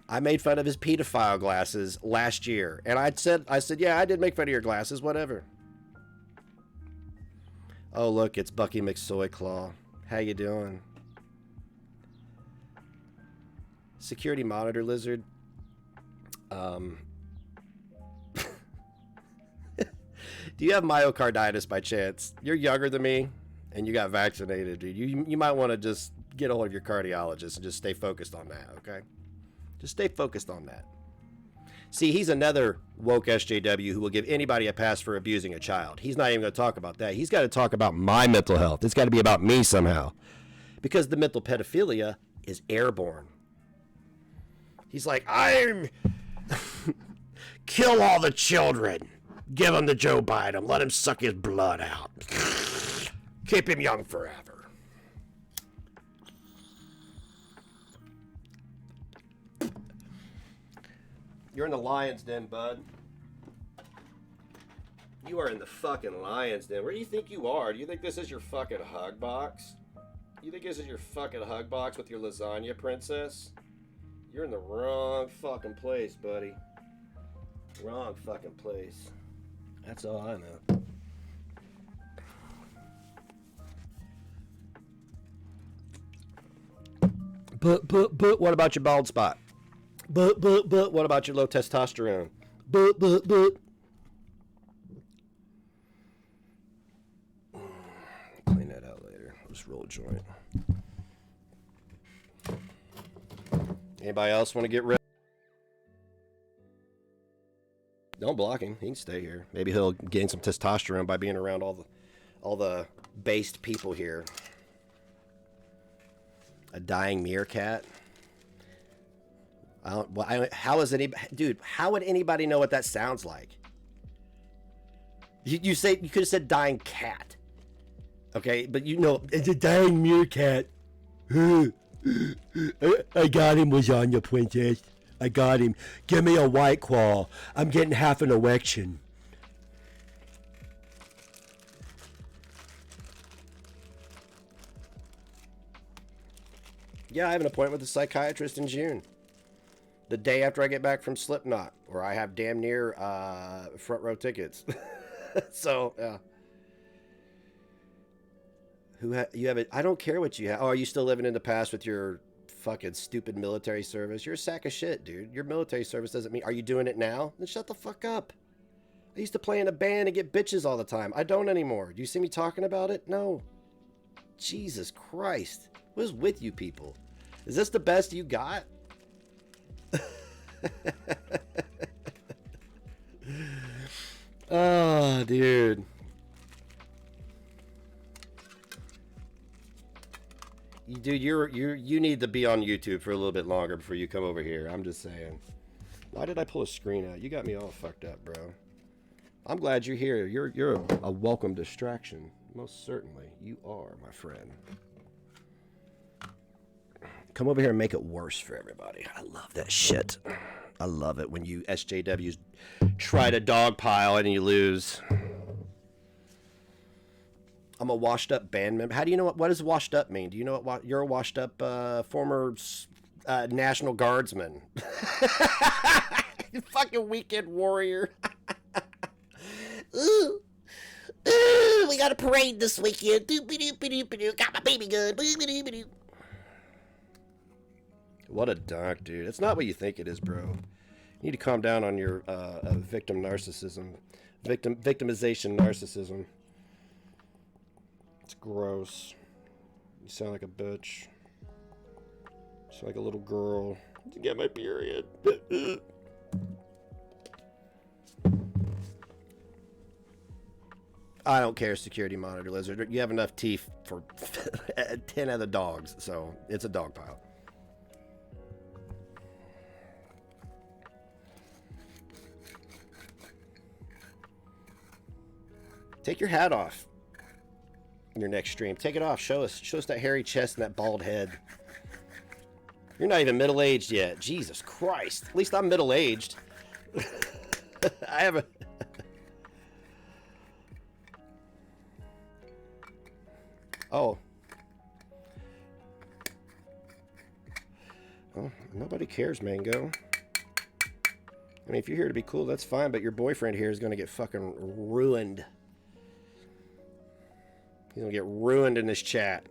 I made fun of his pedophile glasses last year. And I said, yeah, I did make fun of your glasses, whatever. Oh, look, it's Bucky McSoyclaw. How you doing? Security monitor lizard. Do you have myocarditis by chance? You're younger than me, and you got vaccinated, dude. You might want to just get a hold of your cardiologist and just stay focused on that, okay? Just stay focused on that. See, he's another woke SJW who will give anybody a pass for abusing a child. He's not even going to talk about that. He's got to talk about my mental health. It's got to be about me somehow. Because the mental pedophilia is airborne. He's like, I'm... Kill all the children. Give him to Joe Biden. Let him suck his blood out. Keep him young forever. You're in the lion's den, bud. You are in the fucking lion's den. Where do you think you are? Do you think this is your fucking hug box? You think this is your fucking hug box with your lasagna princess? You're in the wrong fucking place, buddy. Wrong fucking place. That's all I know. But, what about your bald spot? But, what about your low testosterone? But. Clean that out later. I'll just roll a joint. Anybody else want to get rid? Don't block him. He can stay here. Maybe he'll gain some testosterone by being around all the based people here. A dying meerkat. How would anybody know what that sounds like? You could have said dying cat. Okay, but it's a dying meerkat. I got him, lasagna princess. I got him. Give me a White Claw. I'm getting half an erection. Yeah, I have an appointment with a psychiatrist in June. The day after I get back from Slipknot, where I have damn near front row tickets. So, yeah. You have it? I don't care what you have. Oh, are you still living in the past with your fucking stupid military service? You're a sack of shit, dude. Your military service doesn't mean... Are you doing it now? Then shut the fuck up. I used to play in a band and get bitches all the time. I don't anymore. Do you see me talking about it? No. Jesus Christ. What is with you people? Is this the best you got? Oh, dude. Dude, you need to be on YouTube for a little bit longer before you come over here. I'm just saying. Why did I pull a screen out? You got me all fucked up, bro. I'm glad you're here. You're a welcome distraction. Most certainly. You are, my friend. Come over here and make it worse for everybody. I love that shit. I love it when you SJWs try to dogpile and you lose. I'm a washed up band member. How do you know what does washed up mean? Do you know what you're a washed up former National Guardsman? Fucking weekend warrior. Ooh. Ooh, we got a parade this weekend. Got my baby gun. What a donk, dude. It's not what you think it is, bro. You need to calm down on your victim narcissism. Victimization narcissism. It's gross. You sound like a bitch. You sound like a little girl. To get my period. I don't care, security monitor lizard. You have enough teeth for 10 other dogs, so it's a dog pile. Take your hat off in your next stream. Take it off. Show us that hairy chest and that bald head. You're not even middle-aged yet. Jesus Christ. At least I'm middle-aged. I have a... Oh. Oh, nobody cares, Mango. I mean, if you're here to be cool, that's fine, but your boyfriend here is going to get fucking ruined. He's going to get ruined in this chat.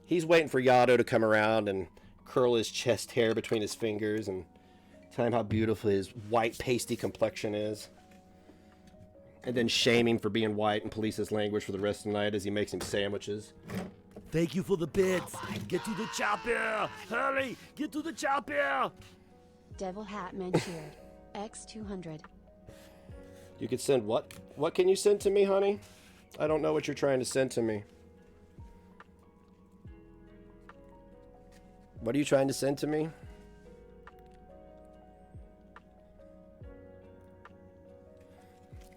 He's waiting for Yado to come around and curl his chest hair between his fingers and tell him how beautiful his white pasty complexion is. And then shame him for being white and police his language for the rest of the night as he makes him sandwiches. Thank you for the bits. Get to the chopper. Hurry, get to the chopper. Devil Hat Manchured. X200. You could send what? What can you send to me, honey? I don't know what you're trying to send to me. What are you trying to send to me?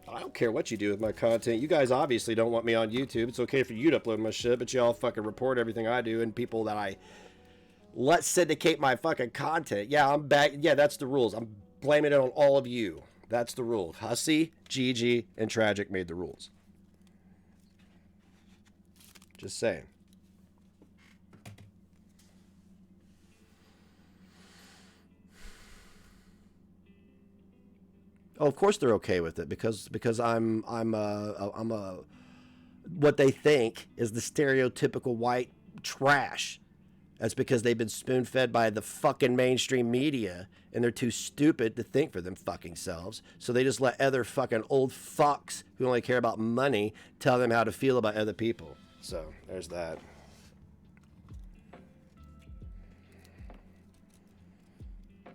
I don't care what you do with my content. You guys obviously don't want me on YouTube. It's okay for you to upload my shit, but y'all fucking report everything I do and people that I let syndicate my fucking content. Yeah, I'm back. Yeah, that's the rules. I'm blaming it on all of you. That's the rule. Hussy, Gigi, and Tragic made the rules. Just saying. Oh, of course they're okay with it because I'm what they think is the stereotypical white trash. That's because they've been spoon-fed by the fucking mainstream media and they're too stupid to think for them fucking selves. So they just let other fucking old fucks who only care about money tell them how to feel about other people. So there's that.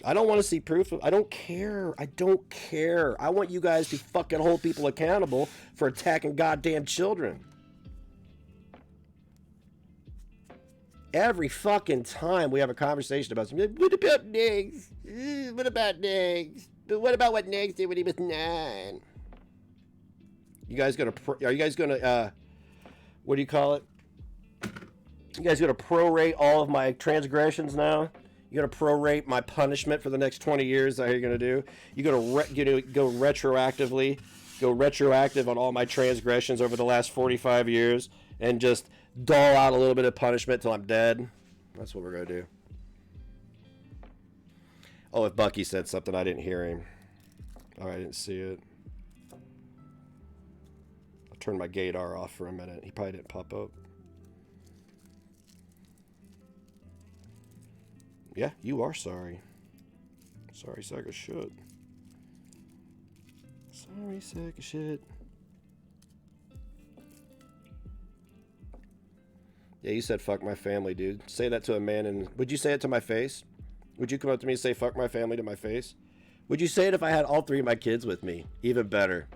I don't want to see proof. I don't care. I don't care. I want you guys to fucking hold people accountable for attacking goddamn children. Every fucking time we have a conversation about something, what about Niggs? What about Niggs? But what about what Niggs did when he was 9? You guys gonna? Are you guys gonna? What do you call it? You guys gonna prorate all of my transgressions now? You're going to prorate my punishment for the next 20 years? Is that how you're going to do? You're going to go retroactive on all my transgressions over the last 45 years and just dole out a little bit of punishment till I'm dead? That's what we're going to do. Oh, if Bucky said something, I didn't hear him. Oh, I didn't see it. I'll turn my gaydar off for a minute. He probably didn't pop up. Yeah, you are sorry. Sorry, sack of shit. Sorry, sack of shit. Yeah, you said fuck my family, dude. Say that to a man and... Would you say it to my face? Would you come up to me and say fuck my family to my face? Would you say it if I had all 3 of my kids with me? Even better.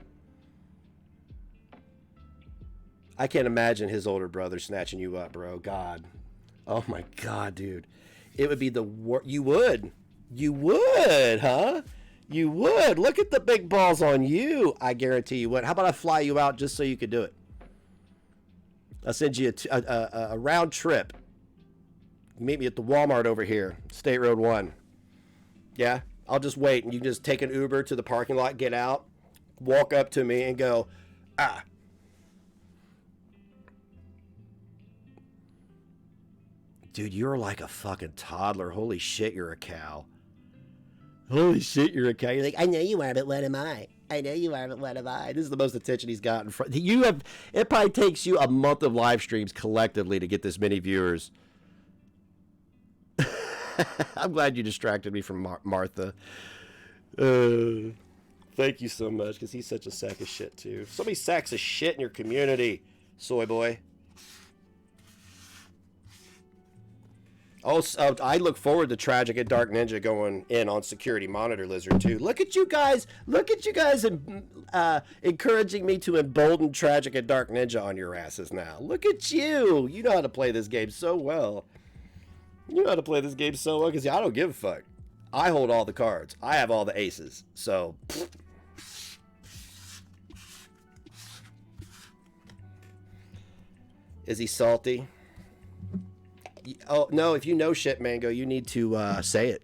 I can't imagine his older brother snatching you up, bro. God. Oh my God, dude. It would be the worst. You would, huh? You would. Look at the big balls on you. I guarantee you would. How about I fly you out just so you could do it? I'll send you a round trip. Meet me at the Walmart over here, State Road 1. Yeah, I'll just wait, and you just take an Uber to the parking lot, get out, walk up to me, and go, Ah. Dude, you're like a fucking toddler. Holy shit, you're a cow. Holy shit, you're a cow. You're like, I know you are, but what am I? I know you are, but what am I? This is the most attention he's gotten. You have. It probably takes you a month of live streams collectively to get this many viewers. I'm glad you distracted me from Martha. Thank you so much, because he's such a sack of shit, too. So many sacks of shit in your community, soy boy. Also, I look forward to Tragic and Dark Ninja going in on Security Monitor Lizard, too. Look at you guys. Look at you guys encouraging me to embolden Tragic and Dark Ninja on your asses now. Look at you. You know how to play this game so well. You know how to play this game so well, because I don't give a fuck. I hold all the cards. I have all the aces. So... Is he salty? Oh no! If you know shit, Mango, you need to say it.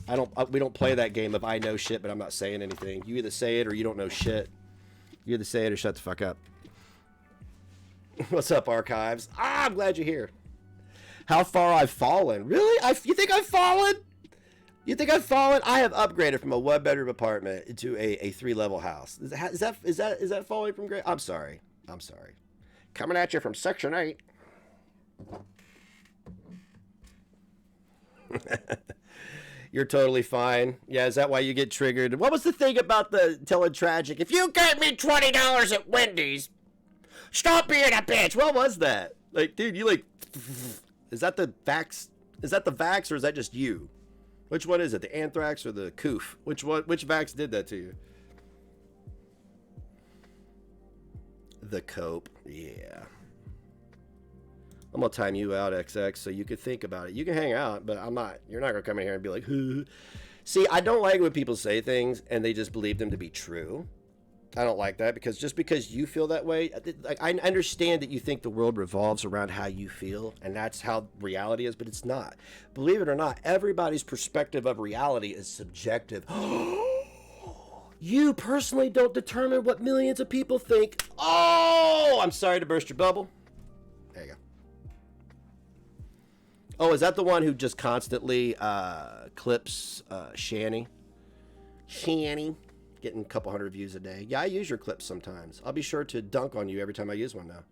I don't. We don't play that game of I know shit, but I'm not saying anything. You either say it or you don't know shit. You either say it or shut the fuck up. What's up, Archives? Ah, I'm glad you're here. How far I've fallen? Really? You think I've fallen? You think I've fallen? I have upgraded from a 1-bedroom apartment into a 3-level house. Is that falling from great? I'm sorry. I'm sorry. Coming at you from Section 8. You're totally fine. Yeah, is that why you get triggered? What was the thing about the telling Tragic? If you gave me $20 at Wendy's, stop being a bitch. What was that? Like, dude, you like... Is that the vax? Is that the vax or is that just you? Which one is it? The anthrax or the coof? Which one? Which vax did that to you? The cope. Yeah. I'm gonna time you out, XX, so you can think about it. You can hang out, but I'm not. You're not gonna come in here and be like, "Huh." See, I don't like when people say things and they just believe them to be true. I don't like that, because just because you feel that way, like, I understand that you think the world revolves around how you feel, and that's how reality is, but it's not. Believe it or not, everybody's perspective of reality is subjective. You personally don't determine what millions of people think. Oh, I'm sorry to burst your bubble. There you go. Oh, is that the one who just constantly clips Shanny? Shanny. Getting a couple hundred views a day. Yeah, I use your clips sometimes. I'll be sure to dunk on you every time I use one now.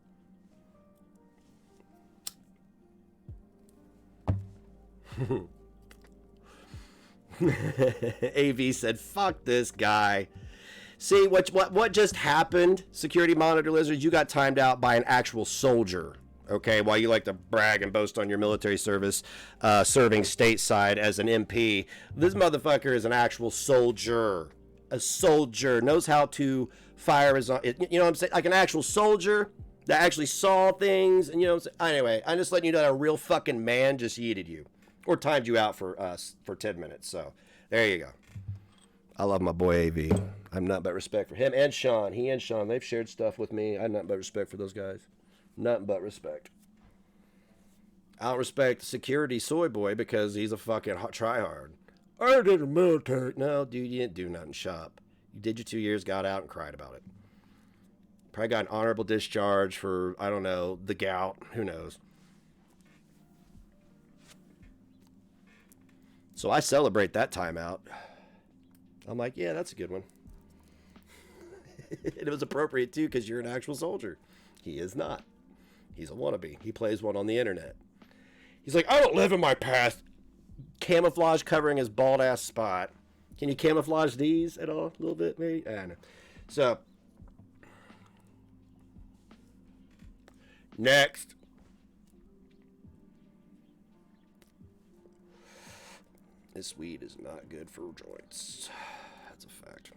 AV said, fuck this guy. See, what just happened, Security Monitor Lizard? You got timed out by an actual soldier. Okay, while you like to brag and boast on your military service, serving stateside as an MP, this motherfucker is an actual soldier. A soldier knows how to fire his own, you know what I'm saying? Like an actual soldier that actually saw things, and you know what I'm saying? Anyway, I'm just letting you know that a real fucking man just yeeted you. Or timed you out for 10 minutes. So, there you go. I love my boy AV. I have nothing but respect for him and Sean. He and Sean, they've shared stuff with me. I have nothing but respect for those guys. Nothing but respect. I don't respect security soy boy because he's a fucking tryhard. I did the military. No, dude, you didn't do nothing. Shop. You did your 2 years, got out, and cried about it. Probably got an honorable discharge for, I don't know, the gout. Who knows? So I celebrate that time out. I'm like, yeah, that's a good one. It was appropriate, too, because you're an actual soldier. He is not. He's a wannabe. He plays one on the internet. He's like, I don't live in my past. Camouflage covering his bald ass spot. Can you camouflage these at all? A little bit, maybe? I don't know. So, next. This weed is not good for joints. That's a fact.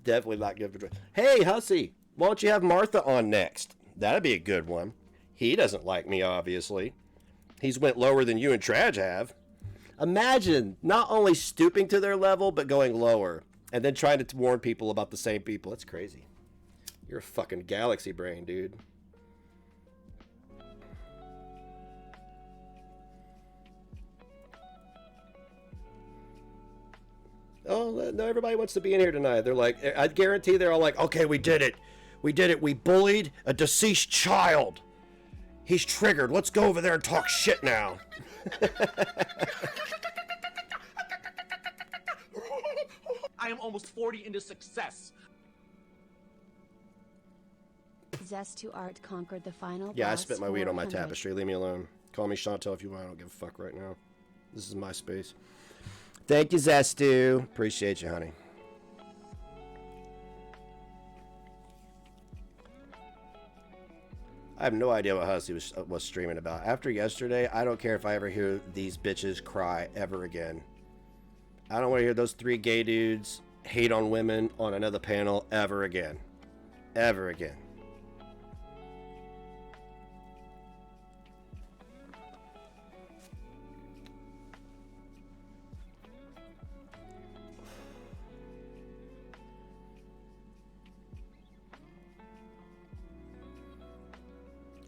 Definitely not good for joints. Hey, Hussy, why don't you have Martha on next? That'd be a good one. He doesn't like me, obviously. He's went lower than you and Traj have. Imagine not only stooping to their level, but going lower. And then trying to warn people about the same people. That's crazy. You're a fucking galaxy brain, dude. Oh, no, everybody wants to be in here tonight. They're like, I guarantee they're all like, okay, we did it. We did it. We bullied a deceased child. He's triggered. Let's go over there and talk shit now. I am almost 40 into success. Zest to Art conquered the final Yeah, I boss spit my weed on my 400. tapestry. Leave me alone. Call me Chantel if you want. I don't give a fuck right now. This is my space. Thank you, Zestu. Appreciate you, honey. I have no idea what Hussey was streaming about. After yesterday, I don't care if I ever hear these bitches cry ever again. I don't want to hear those 3 gay dudes hate on women on another panel ever again. Ever again.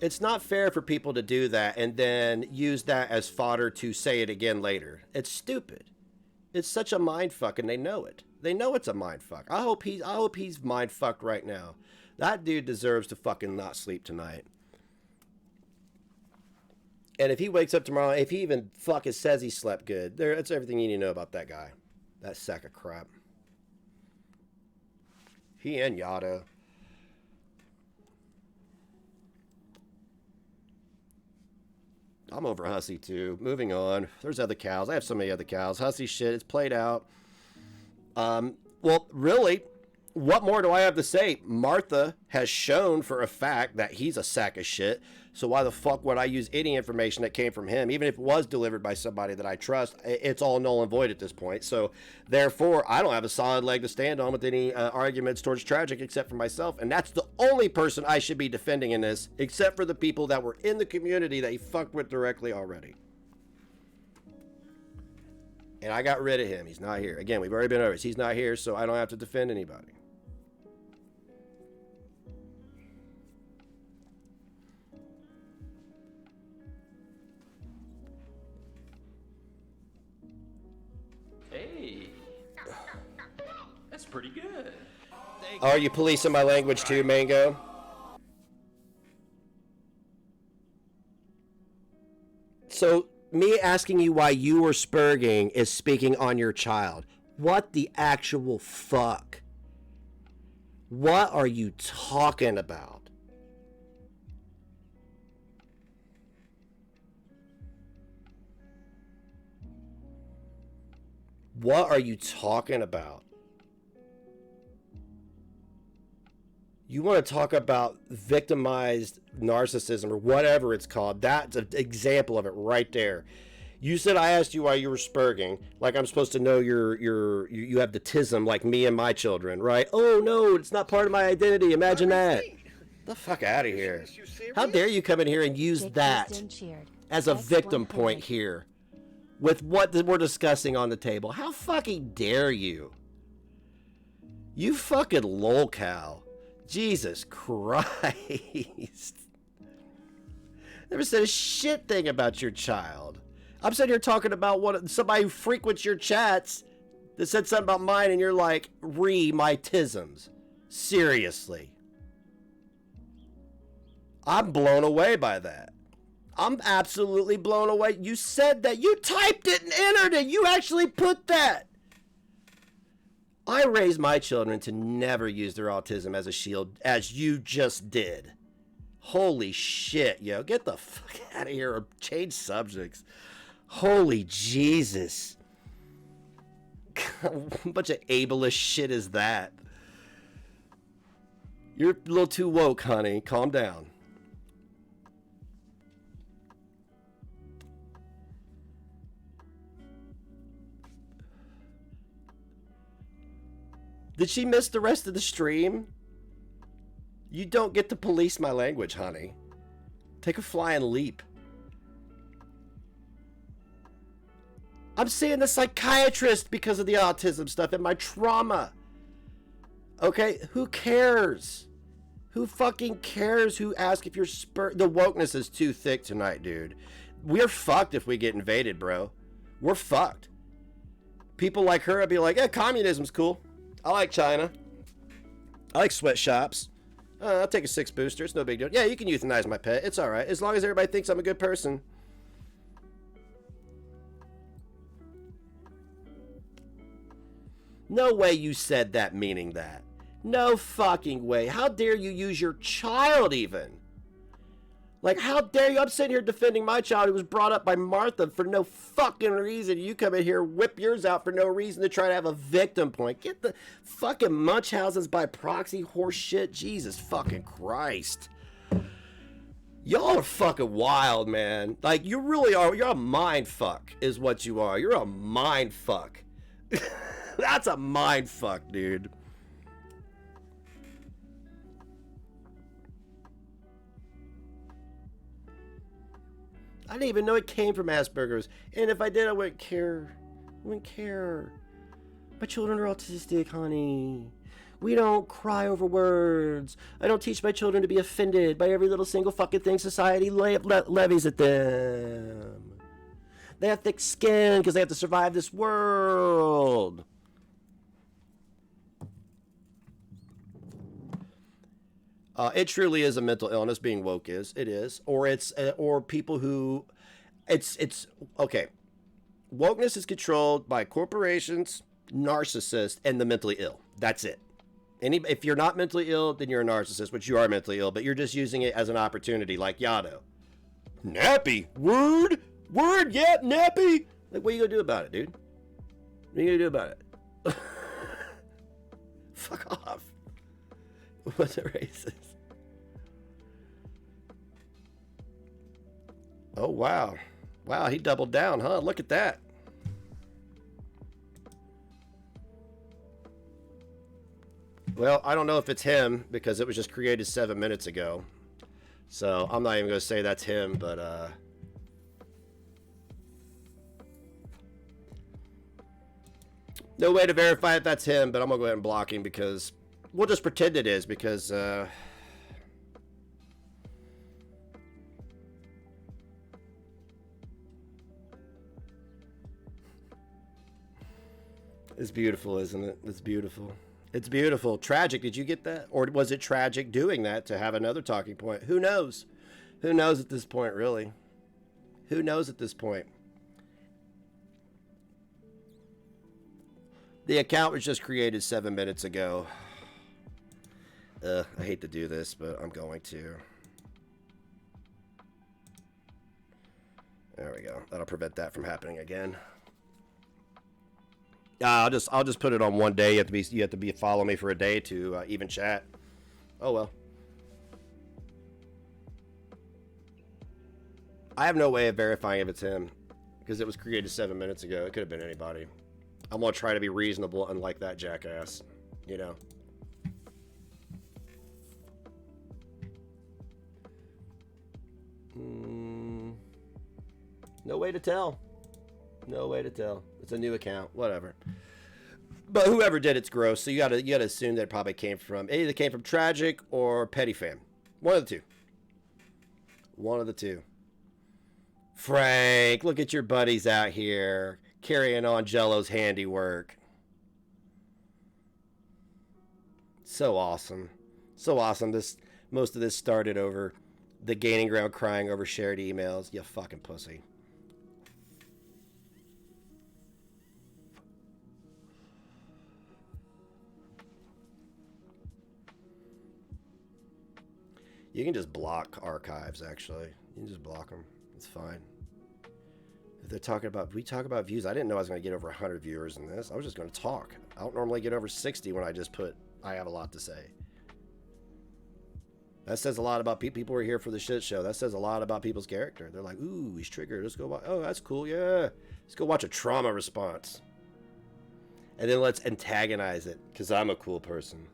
It's not fair for people to do that and then use that as fodder to say it again later. It's stupid. It's such a mind fuck, and they know it. They know it's a mind fuck. I hope he's mind fucked right now. That dude deserves to fucking not sleep tonight. And if he wakes up tomorrow, if he even fucking says he slept good, that's everything you need to know about that guy. That sack of crap. He and Yada. I'm over Hussey too. Moving on. There's other cows. I have so many other cows. Hussey shit. It's played out. Well, really, what more do I have to say? Martha has shown for a fact that he's a sack of shit. So why the fuck would I use any information that came from him? Even if it was delivered by somebody that I trust, it's all null and void at this point. So therefore, I don't have a solid leg to stand on with any arguments towards Tragic except for myself. And that's the only person I should be defending in this, except for the people that were in the community that he fucked with directly already. And I got rid of him. He's not here. Again, we've already been over this. He's not here, so I don't have to defend anybody. Hey, that's pretty good. Are you policing my language too, Mango? So, me asking you why you were spurging is speaking on your child. What the actual fuck? What are you talking about? What are you talking about? You want to talk about victimized narcissism or whatever it's called. That's an example of it right there. You said I asked you why you were spurging, like I'm supposed to know you have the tism like me and my children, right? Oh no, it's not part of my identity. Imagine that. The fuck out of here. How dare you come in here and use that as a victim point here with what we're discussing on the table? How fucking dare you? You fucking lolcow. Jesus Christ. Never said a shit thing about your child. I'm sitting here talking about what somebody who frequents your chats that said something about mine, and you're like, my tisms. Seriously. I'm blown away by that. I'm absolutely blown away. You said that. You typed it and entered it. You actually put that. I raised my children to never use their autism as a shield, as you just did. Holy shit, yo. Get the fuck out of here or change subjects. Holy Jesus. What bunch of ableist shit is that? You're a little too woke, honey. Calm down. Did she miss the rest of the stream? You don't get to police my language, honey. Take a flying leap. I'm seeing the psychiatrist because of the autism stuff and my trauma. Okay, who cares? Who fucking cares who asks if you're the wokeness is too thick tonight, dude. We're fucked if we get invaded, bro. We're fucked. People like her, I'd be like, yeah, communism's cool. I like China. I like sweatshops. I'll take a 6 booster. It's no big deal. Yeah, you can euthanize my pet. It's all right. As long as everybody thinks I'm a good person. No way you said that meaning that. No fucking way. How dare you use your child even? Like, how dare you? I'm sitting here defending my child who was brought up by Martha for no fucking reason. You come in here, whip yours out for no reason to try to have a victim point. Get the fucking Munchausen's by proxy horse shit. Jesus fucking Christ. Y'all are fucking wild, man. Like, you really are. You're a mind fuck is what you are. You're a mind fuck. That's a mind fuck, dude. I didn't even know it came from Asperger's. And if I did, I wouldn't care. I wouldn't care. My children are autistic, honey. We don't cry over words. I don't teach my children to be offended by every little single fucking thing society levies at them. They have thick skin because they have to survive this world. It truly is a mental illness. Being woke is. It is. Or it's or people who, it's okay. Wokeness is controlled by corporations, narcissists, and the mentally ill. That's it. If you're not mentally ill, then you're a narcissist, which you are mentally ill, but you're just using it as an opportunity, like Yado. Nappy, word, yeah, nappy. Like, what are you gonna do about it, dude? What are you gonna do about it? Fuck off. What's a racist? Oh, wow. Wow, he doubled down, huh? Look at that. Well, I don't know if it's him because it was just created 7 minutes ago. So I'm not even going to say that's him, but no way to verify if that's him, but I'm going to go ahead and block him because we'll just pretend it is because it's beautiful, isn't it? It's beautiful. It's beautiful. Tragic. Did you get that? Or was it tragic doing that to have another talking point? Who knows? Who knows at this point, really? Who knows at this point? The account was just created 7 minutes ago. I hate to do this, but I'm going to. There we go. That'll prevent that from happening again. I'll just put it on one day. You have to be follow me for a day to even chat. Oh well. I have no way of verifying if it's him because it was created 7 minutes ago. It could have been anybody. I'm gonna try to be reasonable, unlike that jackass. You know. No way to tell. No way to tell. It's a new account. Whatever. But whoever did it's gross. So you gotta assume that it probably came from either came from Tragic or Petty Fam. One of the two. One of the two. Frank, look at your buddies out here carrying on Jello's handiwork. So awesome. So awesome. Most of this started over the Gaining Ground crying over shared emails. You fucking pussy. You can just block archives, actually. You can just block them. It's fine. If they're talking about, we talk about views. I didn't know I was going to get over 100 viewers in this. I was just going to talk. I don't normally get over 60 when I just put, I have a lot to say. That says a lot about people who are here for the shit show. That says a lot about people's character. They're like, ooh, he's triggered. Let's go watch. Oh, that's cool. Yeah. Let's go watch a trauma response. And then let's antagonize it because I'm a cool person.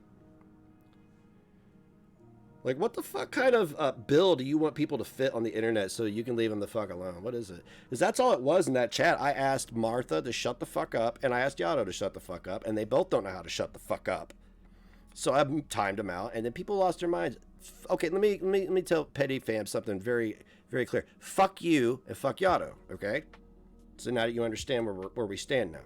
Like, what the fuck kind of bill do you want people to fit on the internet so you can leave them the fuck alone? What is it? Because that's all it was in that chat. I asked Martha to shut the fuck up, and I asked Yado to shut the fuck up, and they both don't know how to shut the fuck up. So I timed them out, and then people lost their minds. Okay, let me tell Petty Fam something very, very clear. Fuck you and fuck Yado, okay? So now that you understand where we stand now.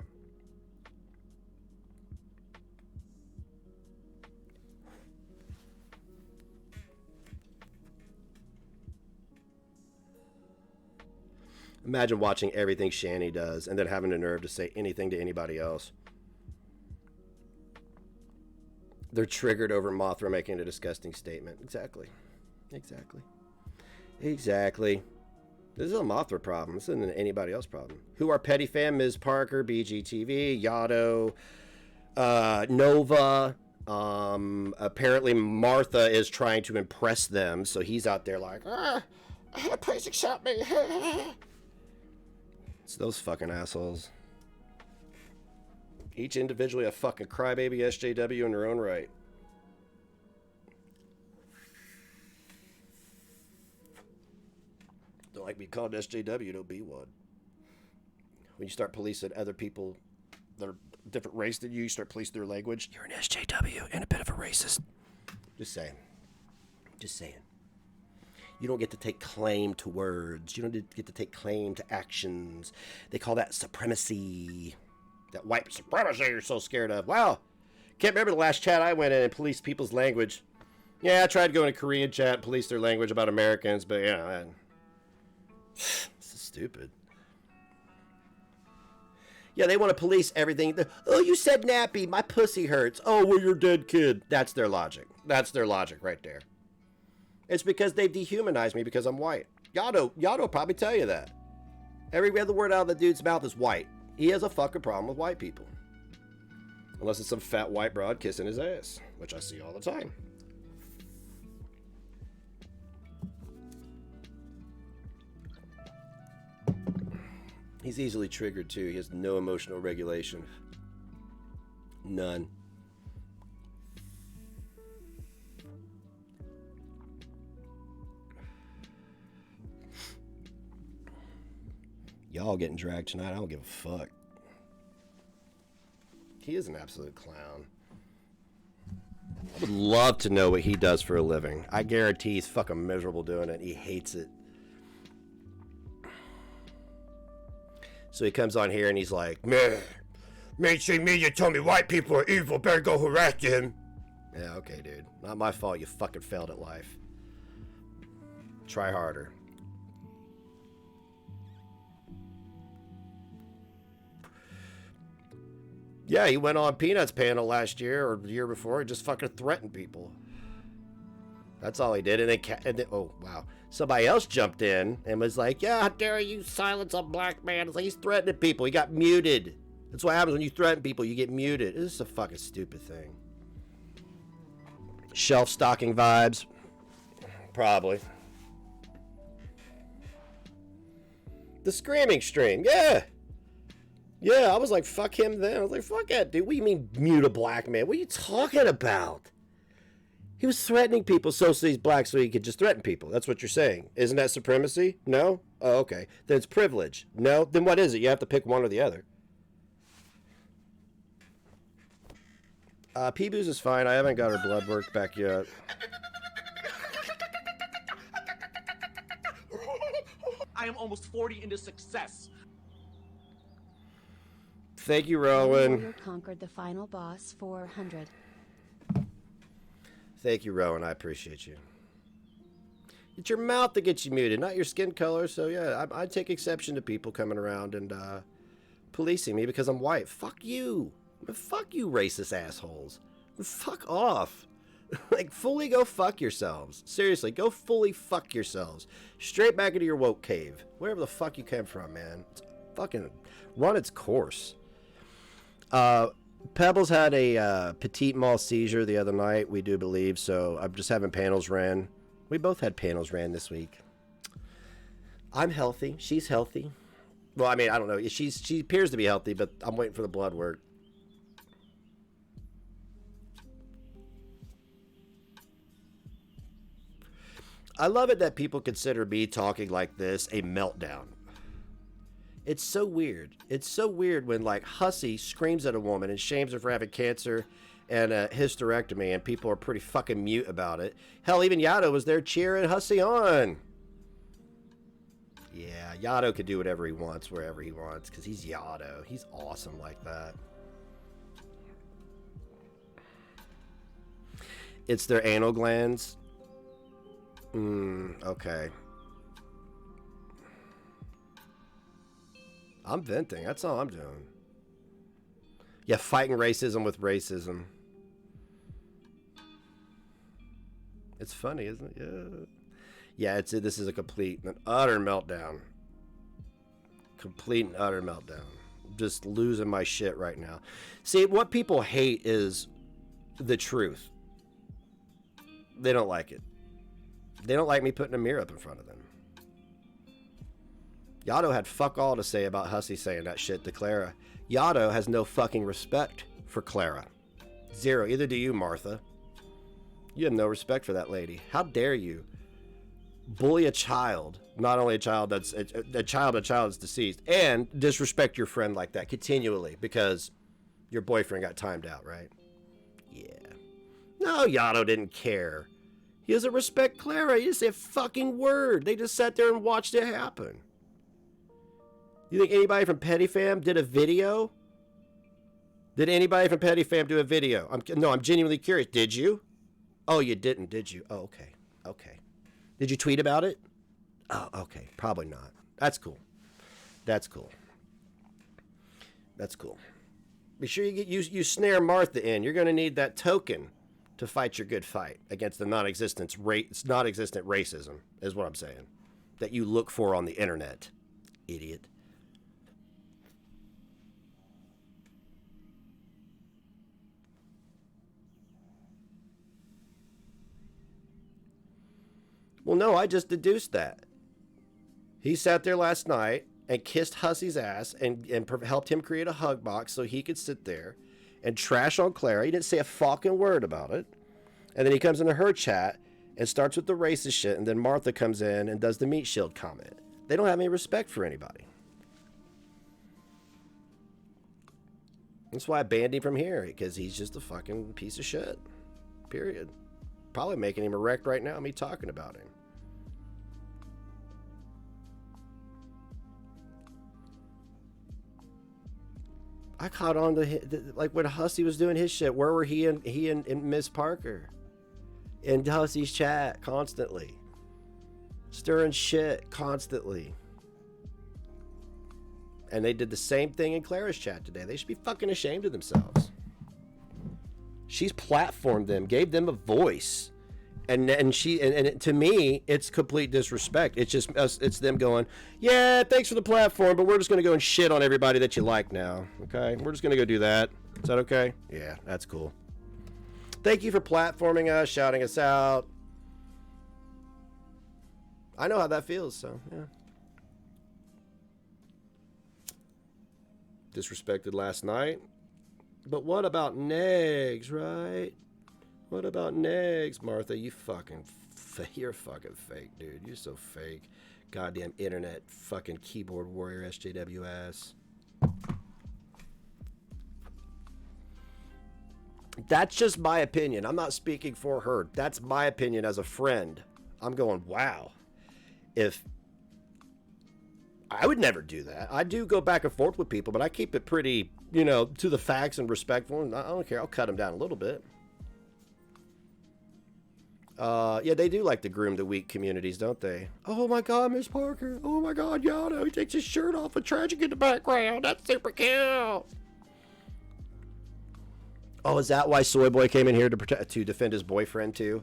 Imagine watching everything Shani does and then having the nerve to say anything to anybody else. They're triggered over Mothra making a disgusting statement. Exactly. Exactly. Exactly. This is a Mothra problem. This isn't an anybody else problem. Who are petty fan? Ms. Parker, BGTV, Yado, Nova. Apparently Martha is trying to impress them, so he's out there like, please accept me. It's those fucking assholes. Each individually a fucking crybaby SJW in their own right. Don't like being called SJW, don't be one. When you start policing other people that are different race than you start policing their language, you're an SJW and a bit of a racist. Just saying. Just saying. You don't get to take claim to words. You don't get to take claim to actions. They call that supremacy. That white supremacy you're so scared of. Wow. Can't remember the last chat I went in and policed people's language. Yeah, I tried to go in a Korean chat and police their language about Americans, but yeah, this is stupid. Yeah, they want to police everything. Oh, you said nappy. My pussy hurts. Oh, well, you're dead kid. That's their logic. That's their logic right there. It's because they've dehumanized me because I'm white. Yado will probably tell you that. Every other word out of the dude's mouth is white. He has a fucking problem with white people. Unless it's some fat white broad kissing his ass, which I see all the time. He's easily triggered too. He has no emotional regulation. None. Y'all getting dragged tonight. I don't give a fuck. He is an absolute clown. I would love to know what he does for a living. I guarantee he's fucking miserable doing it. He hates it. So he comes on here and he's like, man, mainstream media told me white people are evil. Better go harass them. Yeah, okay, dude. Not my fault you fucking failed at life. Try harder. Yeah, he went on Peanuts panel last year or the year before. He just fucking threatened people. That's all he did. And then, oh, wow. Somebody else jumped in and was like, yeah, how dare you silence a black man? It's like he's threatening people. He got muted. That's what happens when you threaten people. You get muted. This is a fucking stupid thing. Shelf stocking vibes. Probably. The screaming stream. Yeah. Yeah, I was like, fuck him then. I was like, fuck that, dude. What do you mean mute a black man? What are you talking about? He was threatening people so he's black so he could just threaten people. That's what you're saying. Isn't that supremacy? No? Oh, okay. Then it's privilege. No? Then what is it? You have to pick one or the other. P-Boo's is fine. I haven't got her blood work back yet. I am almost 40 into success. Thank you, Rowan. You conquered the final boss 400. Thank you, Rowan. I appreciate you. It's your mouth that gets you muted, not your skin color. So, yeah, I take exception to people coming around and policing me because I'm white. Fuck you. Fuck you, racist assholes. Fuck off. Like, fully go fuck yourselves. Seriously, go fully fuck yourselves. Straight back into your woke cave. Wherever the fuck you came from, man. It's fucking run its course. Pebbles had a petite mal seizure the other night, we do believe, so I'm just having panels ran. We both had panels ran this week. I'm healthy. She's healthy. Well, I mean, I don't know. She appears to be healthy, but I'm waiting for the blood work. I love it that people consider me talking like this a meltdown. It's so weird. It's so weird when, like, Hussy screams at a woman and shames her for having cancer and a hysterectomy, and people are pretty fucking mute about it. Hell, even Yado was there cheering Hussy on. Yeah, Yado could do whatever he wants, wherever he wants, because he's Yado. He's awesome like that. It's their anal glands. Okay. I'm venting. That's all I'm doing. Yeah, fighting racism with racism. It's funny, isn't it? Yeah. Yeah, this is a complete and utter meltdown. Complete and utter meltdown. Just losing my shit right now. See, what people hate is the truth. They don't like it. They don't like me putting a mirror up in front of them. Yotto had fuck all to say about Hussey saying that shit to Clara. Yotto has no fucking respect for Clara. Zero. Either do you, Martha. You have no respect for that lady. How dare you bully a child, not only a child that's a child that's deceased, and disrespect your friend like that continually because your boyfriend got timed out, right? Yeah. No, Yotto didn't care. He doesn't respect Clara. He didn't say a fucking word. They just sat there and watched it happen. You think anybody from Petty Fam did a video? Did anybody from Petty Fam do a video? I'm genuinely curious. Did you? Oh, you didn't, did you? Oh, okay. Okay. Did you tweet about it? Oh, okay. Probably not. That's cool. That's cool. That's cool. Be sure you snare Martha in. You're going to need that token to fight your good fight against the non-existent racism, is what I'm saying, that you look for on the internet, idiot. Well, no, I just deduced that. He sat there last night and kissed Hussey's ass and helped him create a hug box so he could sit there and trash on Clara. He didn't say a fucking word about it. And then he comes into her chat and starts with the racist shit, and then Martha comes in and does the meat shield comment. They don't have any respect for anybody. That's why I banned him from here, because he's just a fucking piece of shit. Period. Probably making him erect right now, me talking about him. I caught on to like when Hussey was doing his shit. Where were he and Miss Parker? In Hussey's chat constantly. Stirring shit constantly. And they did the same thing in Clara's chat today. They should be fucking ashamed of themselves. She's platformed them, gave them a voice. And to me, it's complete disrespect. It's just us, it's them going, yeah, thanks for the platform, but we're just going to go and shit on everybody that you like now. Okay? We're just going to go do that. Is that okay? Yeah, that's cool. Thank you for platforming us, shouting us out. I know how that feels, so, yeah. Disrespected last night. But what about Negs, right? What about Negs, Martha? You fucking, you're fucking fake, dude. You're so fake. Goddamn internet fucking keyboard warrior SJWS. That's just my opinion. I'm not speaking for her. That's my opinion as a friend. I'm going, wow. If I would never do that. I do go back and forth with people, but I keep it pretty, to the facts and respectful. And I don't care. I'll cut them down a little bit. Yeah, they do like to groom the weak communities, don't they? Oh my God, Miss Parker. Oh my God, Yano. He takes his shirt off with Tragic in the background. That's super cute. Oh, is that why Soy Boy came in here to defend his boyfriend too?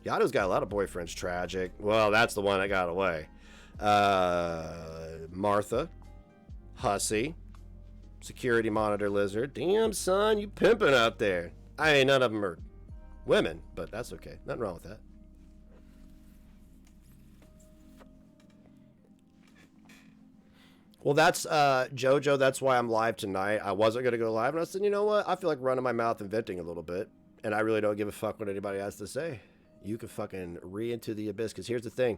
Yano's got a lot of boyfriends. Tragic. Well, that's the one that got away. Martha, Hussey, Security Monitor Lizard. Damn, son, you pimping out there. I mean, none of them are women, but that's okay. Nothing wrong with that. Well, that's JoJo. That's why I'm live tonight. I wasn't going to go live, and I said, you know what? I feel like running my mouth and venting a little bit, and I really don't give a fuck what anybody has to say. You can fucking into the abyss, because here's the thing.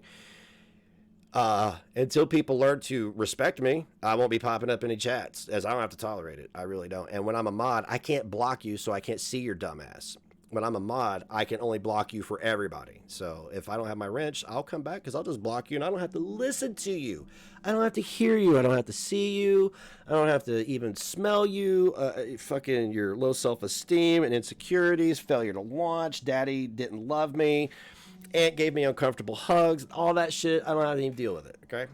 Until people learn to respect me, I won't be popping up any chats, as I don't have to tolerate it. I really don't. And when I'm a mod, I can't block you, so I can't see your dumbass. When I'm a mod, I can only block you for everybody. So if I don't have my wrench, I'll come back because I'll just block you and I don't have to listen to you. I don't have to hear you. I don't have to see you. I don't have to even smell you. Fucking your low self-esteem and insecurities, failure to launch, daddy didn't love me, aunt gave me uncomfortable hugs, all that shit. I don't have to even deal with it, okay?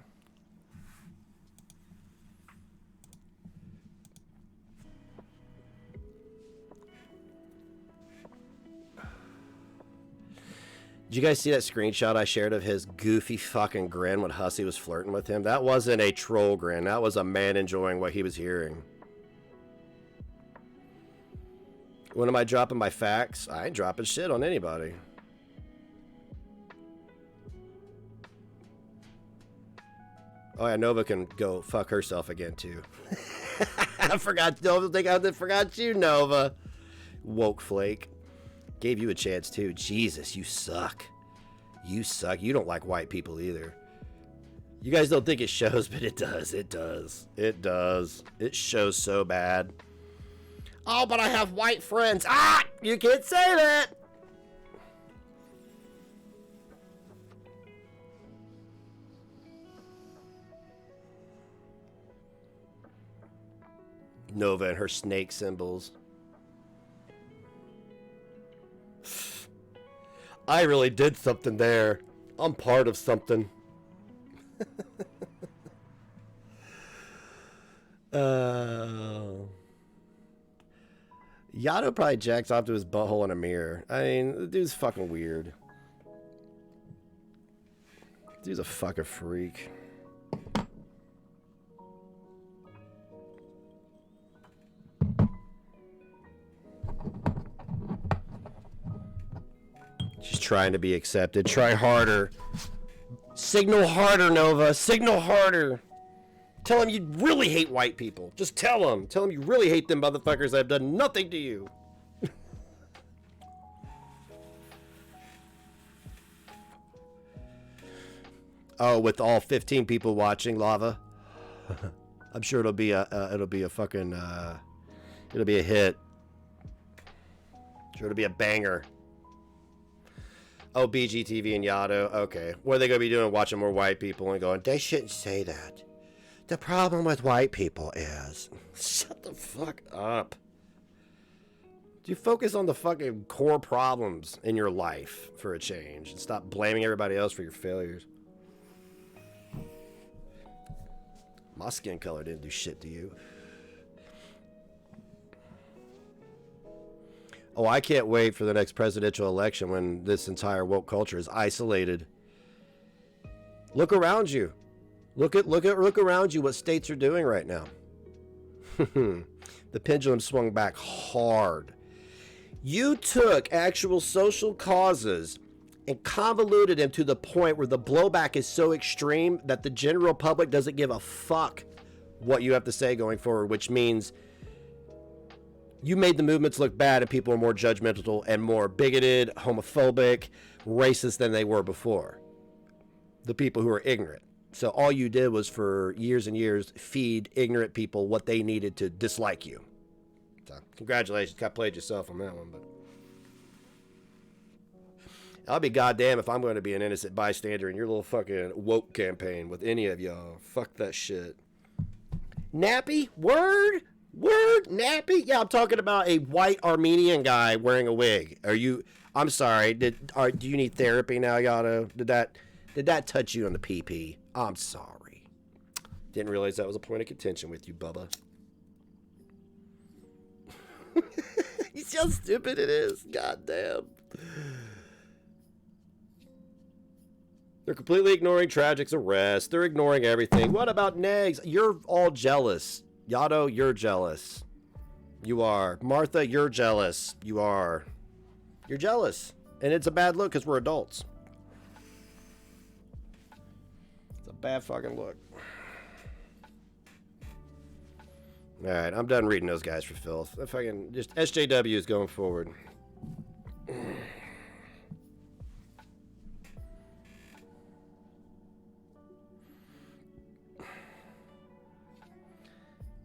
Did you guys see that screenshot I shared of his goofy fucking grin when Hussey was flirting with him? That wasn't a troll grin. That was a man enjoying what he was hearing. When am I dropping my facts? I ain't dropping shit on anybody. Oh yeah, Nova can go fuck herself again too. I forgot. Don't think I forgot you, Nova. Woke flake. Gave you a chance too. Jesus, you suck. You suck. You don't like white people either. You guys don't think it shows, but it does. It does. It does. It shows so bad. Oh, but I have white friends. Ah! You can't say that. Nova and her snake symbols. I really did something there. I'm part of something. Yato probably jacks off to his butthole in a mirror. I mean, the dude's fucking weird. Dude's a fucking freak. She's trying to be accepted. Try harder. Signal harder, Nova. Signal harder. Tell him you really hate white people. Just tell him. Tell him you really hate them motherfuckers that have done nothing to you. Oh, with all 15 people watching, Lava. I'm sure it'll be a fucking it'll be a hit. Sure it'll be a banger. Oh, BGTV and Yato. Okay. What are they going to be doing? Watching more white people and going, they shouldn't say that. The problem with white people is... Shut the fuck up. Do you focus on the fucking core problems in your life for a change and stop blaming everybody else for your failures? My skin color didn't do shit to you. Oh, I can't wait for the next presidential election when this entire woke culture is isolated. Look around you. Look around you what states are doing right now. The pendulum swung back hard. You took actual social causes and convoluted them to the point where the blowback is so extreme that the general public doesn't give a fuck what you have to say going forward, which means you made the movements look bad and people are more judgmental and more bigoted, homophobic, racist than they were before. The people who are ignorant. So all you did was for years and years feed ignorant people what they needed to dislike you. So congratulations, got played yourself on that one, but I'll be goddamn if I'm going to be an innocent bystander in your little fucking woke campaign with any of y'all. Fuck that shit. Nappy? Word? Nappy? Yeah, I'm talking about a white Armenian guy wearing a wig. Are you... I'm sorry. Do you need therapy now, Yato? Did that touch you on the PP? I'm sorry. Didn't realize that was a point of contention with you, Bubba. You see how stupid it is? Goddamn. They're completely ignoring Tragic's arrest. They're ignoring everything. What about Negs? You're all jealous. Yato, you're jealous. You are. Martha, you're jealous. You are. You're jealous. And it's a bad look because we're adults. It's a bad fucking look. Alright, I'm done reading those guys for filth. If I can just... SJW is going forward.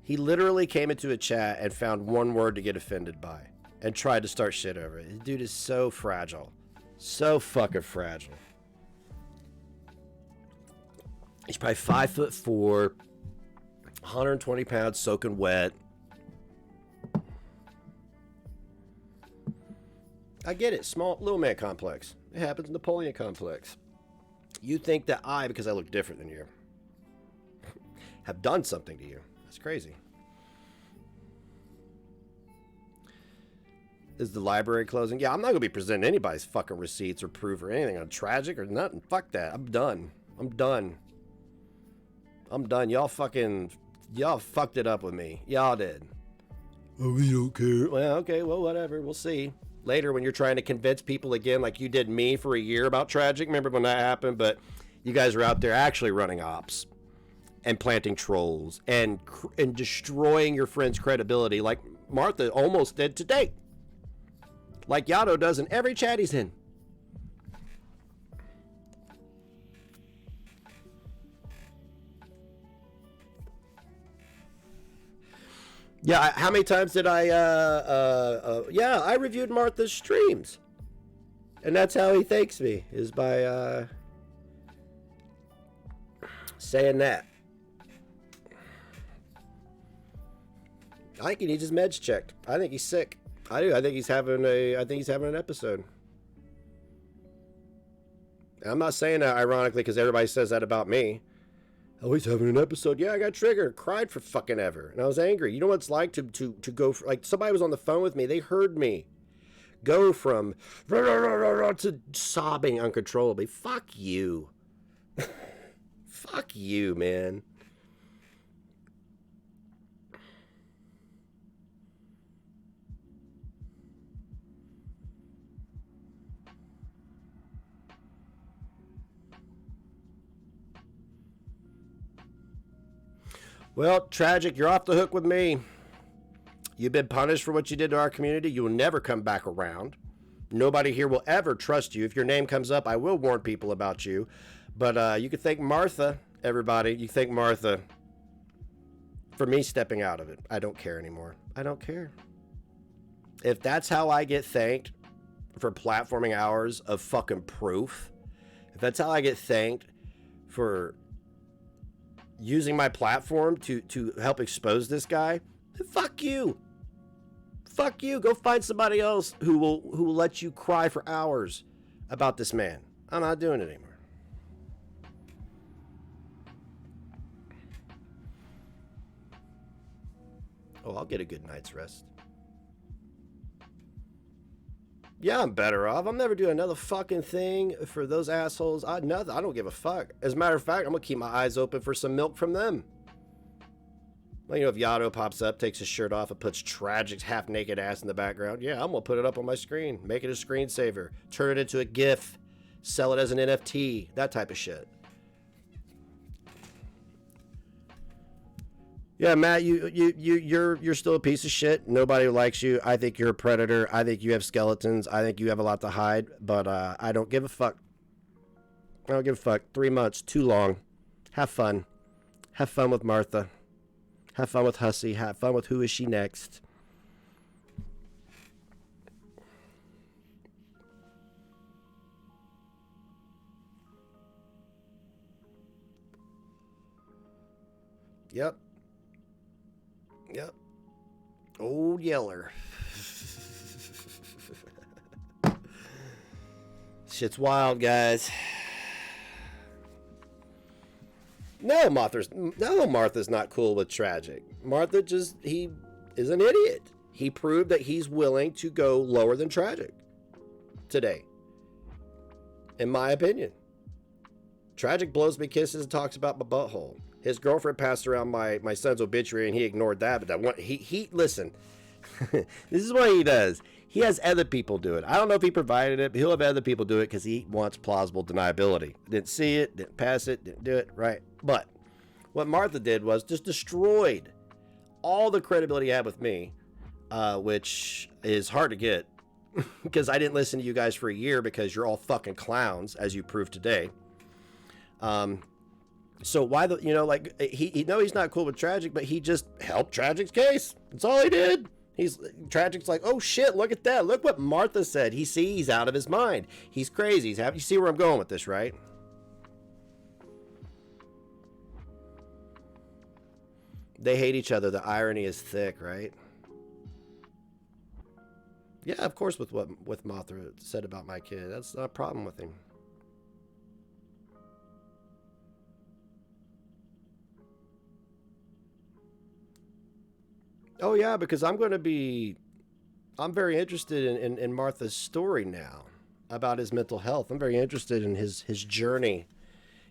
He literally came into a chat and found one word to get offended by and tried to start shit over it. This dude is so fragile. So fucking fragile. He's probably 5'4", 120 pounds, soaking wet. I get it. Small, little man complex. It happens. Napoleon complex. You think that I, because I look different than you, have done something to you. That's crazy. Is the library closing? Yeah, I'm not gonna be presenting anybody's fucking receipts or proof or anything on Tragic or nothing. Fuck that. I'm done. I'm done. I'm done. Y'all fucked it up with me. Y'all did. Oh, we don't care. Well, okay, well, whatever. We'll see. Later, when you're trying to convince people again, like you did me for a year about Tragic. Remember when that happened? But you guys are out there actually running ops and planting trolls and destroying your friend's credibility like Martha almost did today. Like Yato does in every chat he's in. Yeah, how many times did I, yeah, I reviewed Martha's streams. And that's how he thanks me, is by, saying that. I think he needs his meds checked. I think he's sick. I do. I think he's having an episode. I'm not saying that ironically because everybody says that about me. Oh, he's having an episode. Yeah, I got triggered. Cried for fucking ever. And I was angry. You know what it's like to go for, like, somebody was on the phone with me. They heard me go from to sobbing uncontrollably. Fuck you. Fuck you, man. Well, Tragic, you're off the hook with me. You've been punished for what you did to our community. You will never come back around. Nobody here will ever trust you. If your name comes up, I will warn people about you. But you can thank Martha, everybody. You thank Martha for me stepping out of it. I don't care anymore. I don't care. If that's how I get thanked for platforming hours of fucking proof, if that's how I get thanked for using my platform to help expose this guy, then fuck you. Fuck you. Go find somebody else who will let you cry for hours about this man. I'm not doing it anymore. Oh, I'll get a good night's rest. Yeah, I'm better off. I'm never doing another fucking thing for those assholes. I don't give a fuck. As a matter of fact, I'm gonna keep my eyes open for some milk from them. Well, you know, if Yato pops up, takes his shirt off, and puts Tragic's half-naked ass in the background, yeah, I'm gonna put it up on my screen, make it a screensaver, turn it into a GIF, sell it as an NFT, that type of shit. Yeah, Matt, you're still a piece of shit. Nobody likes you. I think you're a predator. I think you have skeletons. I think you have a lot to hide. But I don't give a fuck. I don't give a fuck. 3 months, too long. Have fun. Have fun with Martha. Have fun with Hussy. Have fun with Who Is She Next. Yep. Yep. Old Yeller. Shit's wild, guys. No, Martha's not cool with Tragic. Martha he is an idiot. He proved that he's willing to go lower than Tragic today. In my opinion. Tragic blows me kisses and talks about my butthole. His girlfriend passed around my son's obituary and he ignored that. But that one, listen, this is what he does. He has other people do it. I don't know if he provided it, but he'll have other people do it because he wants plausible deniability. Didn't see it, didn't pass it, didn't do it, right? But what Martha did was just destroyed all the credibility he had with me, which is hard to get because I didn't listen to you guys for a year because you're all fucking clowns, as you proved today. So why he's not cool with Tragic, but he just helped Tragic's case. That's all he did. Tragic's like, oh shit, look at that. Look what Martha said. He's out of his mind. He's crazy. You see where I'm going with this, right? They hate each other. The irony is thick, right? Yeah, of course, with what Mothra said about my kid. That's not a problem with him. Oh yeah, because I'm going to be I'm very interested in Martha's story now about his mental health. I'm very interested in his journey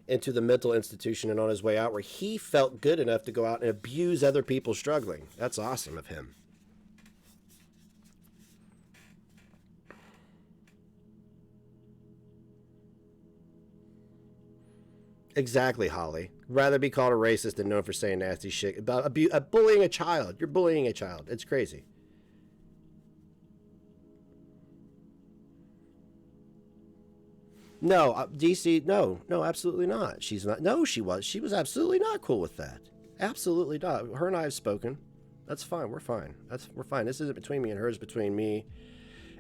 into the mental institution and on his way out, where he felt good enough to go out and abuse other people struggling. That's awesome of him. Exactly, Holly. Rather be called a racist than known for saying nasty shit about bullying a child. You're bullying a child. It's crazy. No, DC, no, absolutely not. She's not. No, she was. She was absolutely not cool with that. Absolutely not. Her and I have spoken. That's fine. We're fine. We're fine. This isn't between me and her. It's between me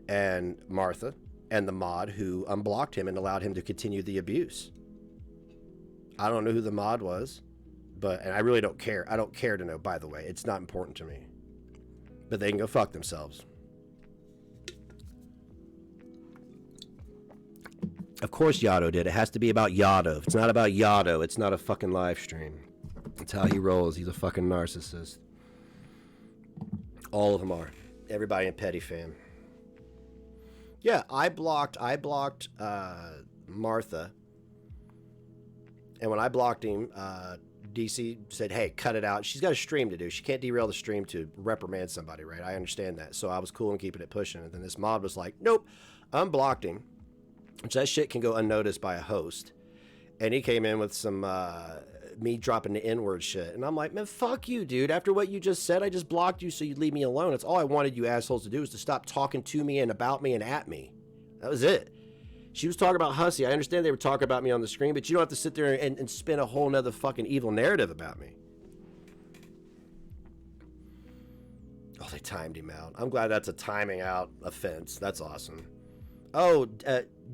and Martha and the mod who unblocked him and allowed him to continue the abuse. I don't know who the mod was, and I really don't care. I don't care to know, by the way. It's not important to me. But they can go fuck themselves. Of course Yotto did. It has to be about Yotto. If it's not about Yotto, it's not a fucking live stream. That's how he rolls. He's a fucking narcissist. All of them are. Everybody in Petty Fam. Yeah, I blocked Martha. And when I blocked him, DC said, hey, cut it out. She's got a stream to do. She can't derail the stream to reprimand somebody, right? I understand that. So I was cool in keeping it pushing. And then this mod was like, nope, unblocked him. Which that shit can go unnoticed by a host. And he came in with some me dropping the N-word shit. And I'm like, man, fuck you, dude. After what you just said, I just blocked you so you'd leave me alone. That's all I wanted you assholes to do, was to stop talking to me and about me and at me. That was it. She was talking about Hussy. I understand they were talking about me on the screen, but you don't have to sit there and spin a whole nother fucking evil narrative about me. Oh, they timed him out. I'm glad that's a timing out offense. That's awesome. Oh,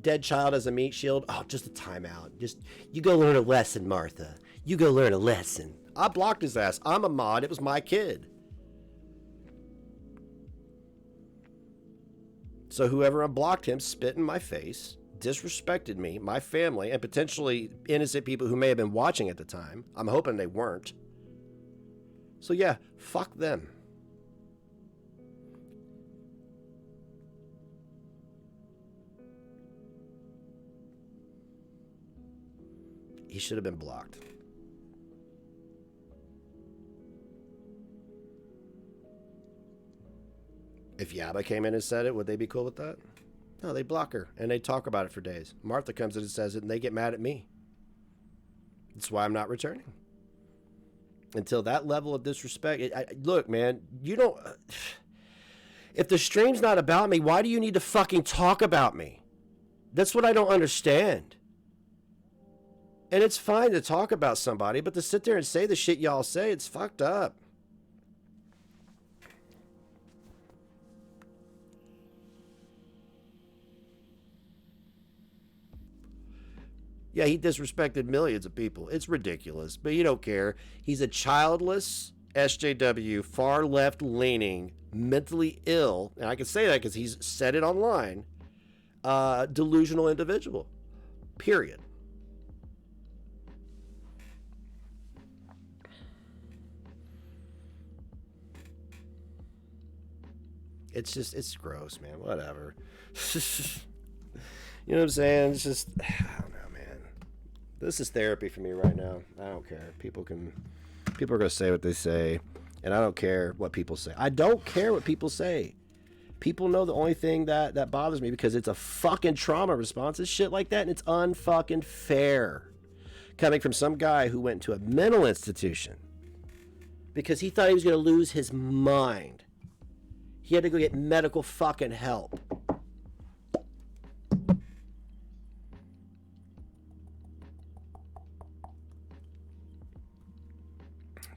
dead child as a meat shield. Oh, just a timeout. Just, you go learn a lesson, Martha. You go learn a lesson. I blocked his ass. I'm a mod. It was my kid. So whoever unblocked him spit in my face, disrespected me, my family, and potentially innocent people who may have been watching at the time. I'm hoping they weren't. So yeah, fuck them. He should have been blocked. If Yaba came in and said it, would they be cool with that? No, they block her, and they talk about it for days. Martha comes in and says it, and they get mad at me. That's why I'm not returning. Until that level of disrespect. Look, man, you don't... If the stream's not about me, why do you need to fucking talk about me? That's what I don't understand. And it's fine to talk about somebody, but to sit there and say the shit y'all say, it's fucked up. Yeah, he disrespected millions of people. It's ridiculous, but you don't care. He's a childless SJW, far left leaning, mentally ill, and I can say that because he's said it online, delusional individual. Period. It's just, it's gross, man. Whatever. You know what I'm saying? It's just, I don't know, man. This is therapy for me right now. I don't care. People are going to say what they say, and I don't care what people say. I don't care what people say. People know the only thing that bothers me, because it's a fucking trauma response, is shit like that, and it's unfucking fair. Coming from some guy who went to a mental institution because he thought he was going to lose his mind. He had to go get medical fucking help.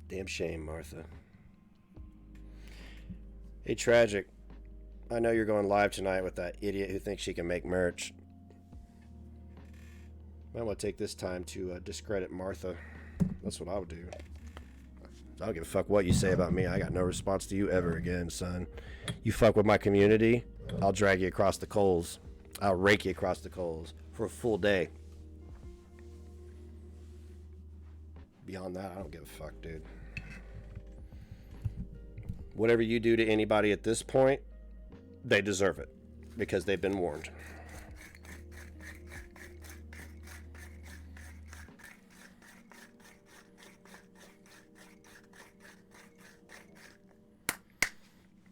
Damn shame, Martha. Hey, Tragic. I know you're going live tonight with that idiot who thinks she can make merch. I want to take this time to discredit Martha. That's what I would do. I don't give a fuck what you say about me. I got no response to you ever again, son. You fuck with my community, I'll drag you across the coals. I'll rake you across the coals for a full day. Beyond that, I don't give a fuck, dude. Whatever you do to anybody at this point, they deserve it because they've been warned.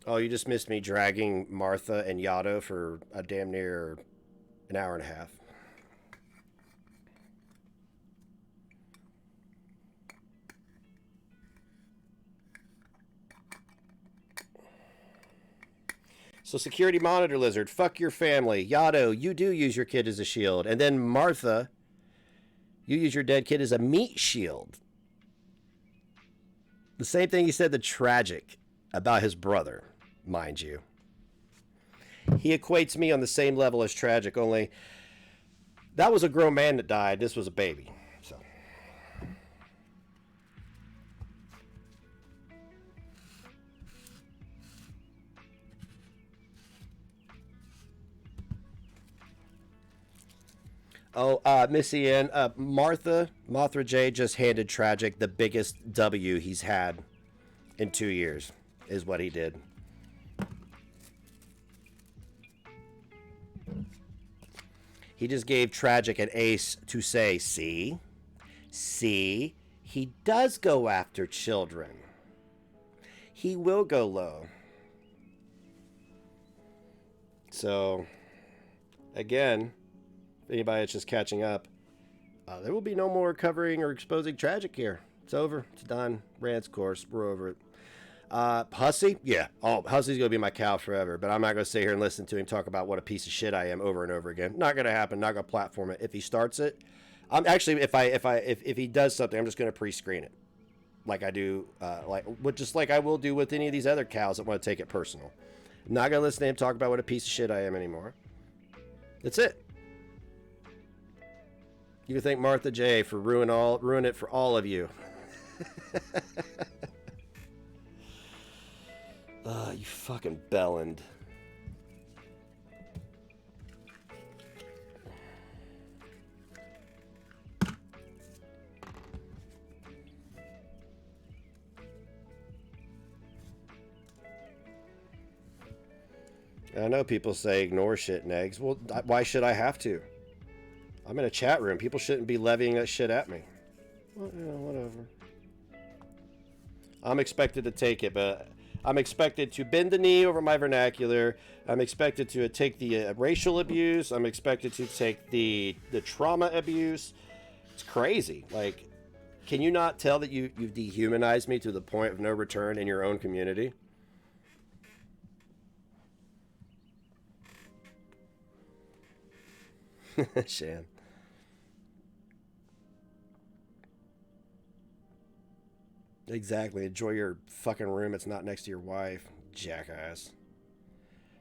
Oh, you just missed me dragging Martha and Yato for a damn near an hour and a half. So security monitor lizard, fuck your family. Yato, you do use your kid as a shield. And then Martha, you use your dead kid as a meat shield. The same thing he said the tragic about his brother, mind you. He equates me on the same level as tragic, only that was a grown man that died. This was a baby. So. Oh, Missy Ann, Mothra J just handed Tragic the biggest W he's had in 2 years, is what he did. He just gave Tragic an ace to say, see, he does go after children. He will go low. So, again, if anybody that's just catching up, there will be no more covering or exposing Tragic here. It's over. It's done. Ran its course. We're over it. Hussy? Yeah. Oh, Hussy's going to be my cow forever, but I'm not going to sit here and listen to him talk about what a piece of shit I am over and over again. Not going to happen. Not going to platform it. If he starts it, I'm actually, if he does something, I'm just going to pre-screen it. Like I do, just like I will do with any of these other cows that want to take it personal. I'm not going to listen to him talk about what a piece of shit I am anymore. That's it. You can thank Mothra J for ruin it for all of you. You fucking bellend. I know people say ignore shit and eggs. Well, why should I have to? I'm in a chat room. People shouldn't be levying that shit at me. Well, yeah, whatever. I'm expected to take it, but I'm expected to bend the knee over my vernacular. I'm expected to take the racial abuse. I'm expected to take the trauma abuse. It's crazy. Like, can you not tell that you've dehumanized me to the point of no return in your own community? Shan. Exactly. Enjoy your fucking room. It's not next to your wife. Jackass.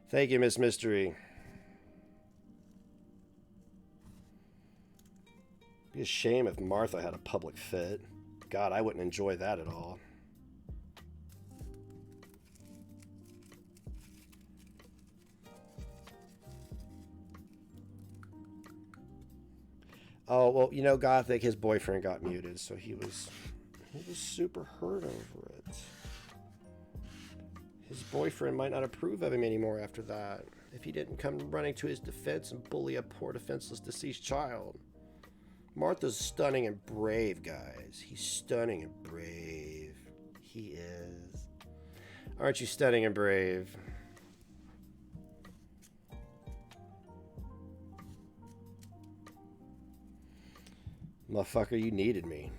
Thank you, Miss Mystery. Be a shame if Martha had a public fit. God, I wouldn't enjoy that at all. Oh, well, you know, Gothic, his boyfriend got muted, so he was super hurt over it. His boyfriend might not approve of him anymore after that, if he didn't come running to his defense and bully a poor defenseless deceased child. Martha's stunning and brave, guys. He's stunning and brave. He is. Aren't you stunning and brave? Motherfucker, you needed me.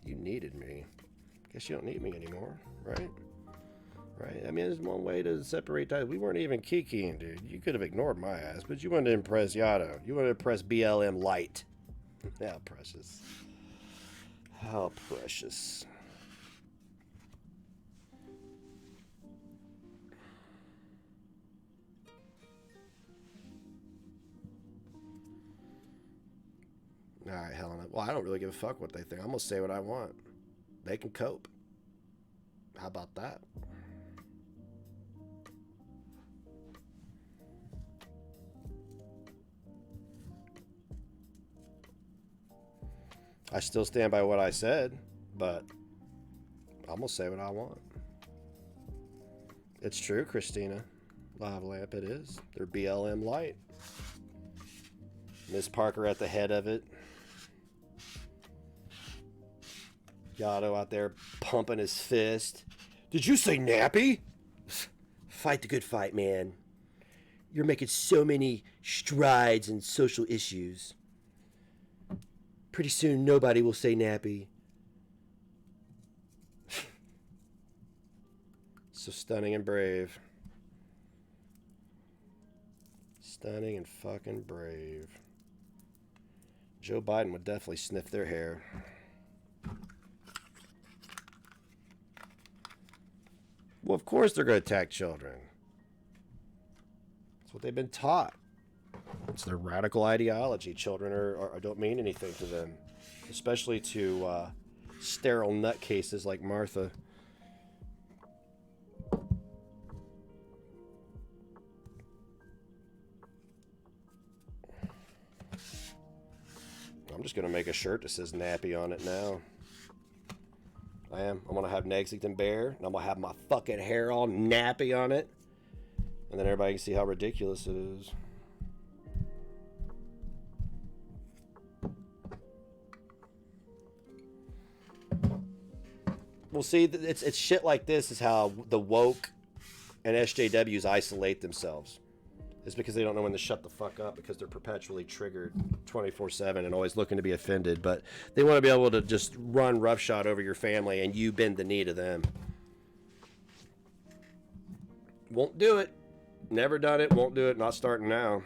You needed me. Guess you don't need me anymore, right? Right? I mean, there's one way to separate that. We weren't even kikiing, dude. You could have ignored my ass, but you wanted to impress Yato. You wanted to impress BLM light. How precious. How precious. All right, Helena. Well, I don't really give a fuck what they think. I'm going to say what I want. They can cope. How about that? I still stand by what I said, but I'm going to say what I want. It's true, Christina. Lava lamp, it is. They're BLM light. Miss Parker at the head of it. Yotto out there pumping his fist. Did you say nappy? Fight the good fight, man. You're making so many strides in social issues. Pretty soon, nobody will say nappy. So stunning and brave. Stunning and fucking brave. Joe Biden would definitely sniff their hair. Well, of course they're going to attack children. That's what they've been taught. It's their radical ideology. Children don't mean anything to them, especially to sterile nutcases like Martha. I'm just going to make a shirt that says nappy on it now. I am. I'm going to have Nexington Bear, and I'm going to have my fucking hair all nappy on it. And then everybody can see how ridiculous it is. Well, see, it's shit like this is how the woke and SJWs isolate themselves. It's because they don't know when to shut the fuck up because they're perpetually triggered 24/7 and always looking to be offended. But they want to be able to just run roughshod over your family and you bend the knee to them. Won't do it. Never done it. Won't do it. Not starting now.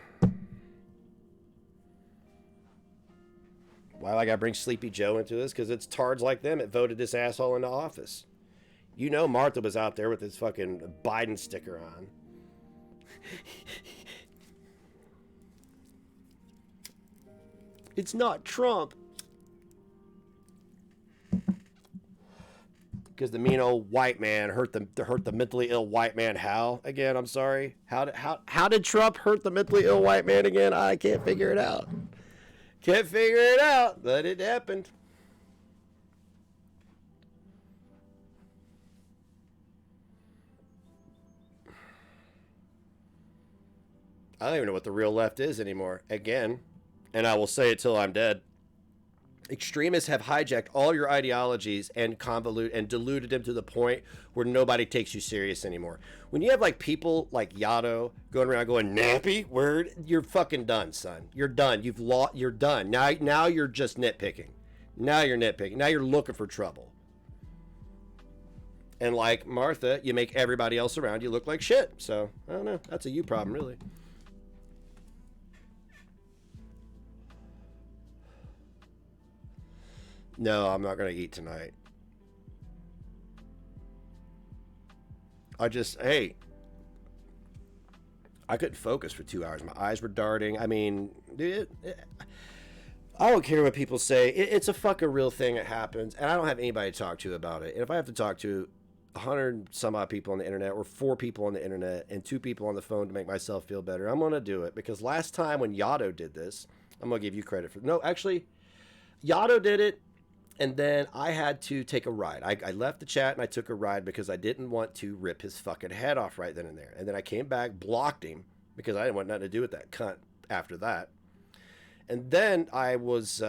Why do I got to bring Sleepy Joe into this? Because it's tards like them that voted this asshole into office. You know Martha was out there with his fucking Biden sticker on. It's not Trump. Because the mean old white man hurt the mentally ill white man. How? Again, I'm sorry. How did Trump hurt the mentally ill white man again? I can't figure it out. Can't figure it out, but it happened. I don't even know what the real left is anymore. Again, and I will say it till I'm dead. Extremists have hijacked all your ideologies and diluted them to the point where nobody takes you serious anymore. When you have like people like Yotto going around going nappy, you're fucking done, son. You're done. You're done. Now you're just nitpicking. Now you're nitpicking. Now you're looking for trouble. And like Martha, you make everybody else around you look like shit. So I don't know. That's a you problem, really. No, I'm not going to eat tonight. I couldn't focus for 2 hours. My eyes were darting. I mean, dude, I don't care what people say. It's a fucking real thing that happens, and I don't have anybody to talk to about it. And if I have to talk to 100 some odd people on the internet, or 4 people on the internet, and 2 people on the phone to make myself feel better, I'm going to do it. Because last time when Yotto did this, I'm going to give you credit for it. No, actually, Yotto did it. And then I had to take a ride. I left the chat and I took a ride because I didn't want to rip his fucking head off right then and there. And then I came back, blocked him because I didn't want nothing to do with that cunt after that. And then I was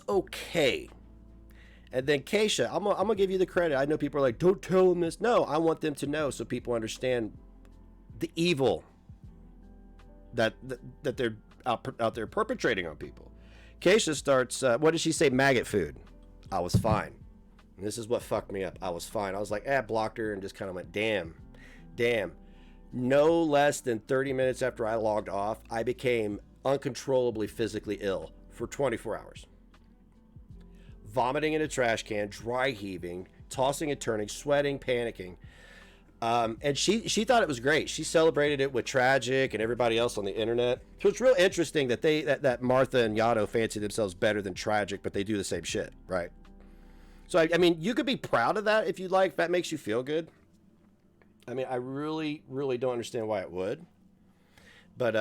okay. And then Keisha, I'm gonna give you the credit. I know people are like, don't tell them this. No, I want them to know so people understand the evil that they're out there perpetrating on people. Keisha starts, what did she say? Maggot food. I was fine. And this is what fucked me up. I was fine. I was like, blocked her and just kind of went, damn. No less than 30 minutes after I logged off, I became uncontrollably physically ill for 24 hours. Vomiting in a trash can, dry heaving, tossing and turning, sweating, panicking. And she thought it was great. She celebrated it with Tragic and everybody else on the internet. So it's real interesting that that Martha and Yotto fancy themselves better than Tragic, but they do the same shit, right? So I mean, you could be proud of that if you'd like. If that makes you feel good. I mean, I really, really don't understand why it would. But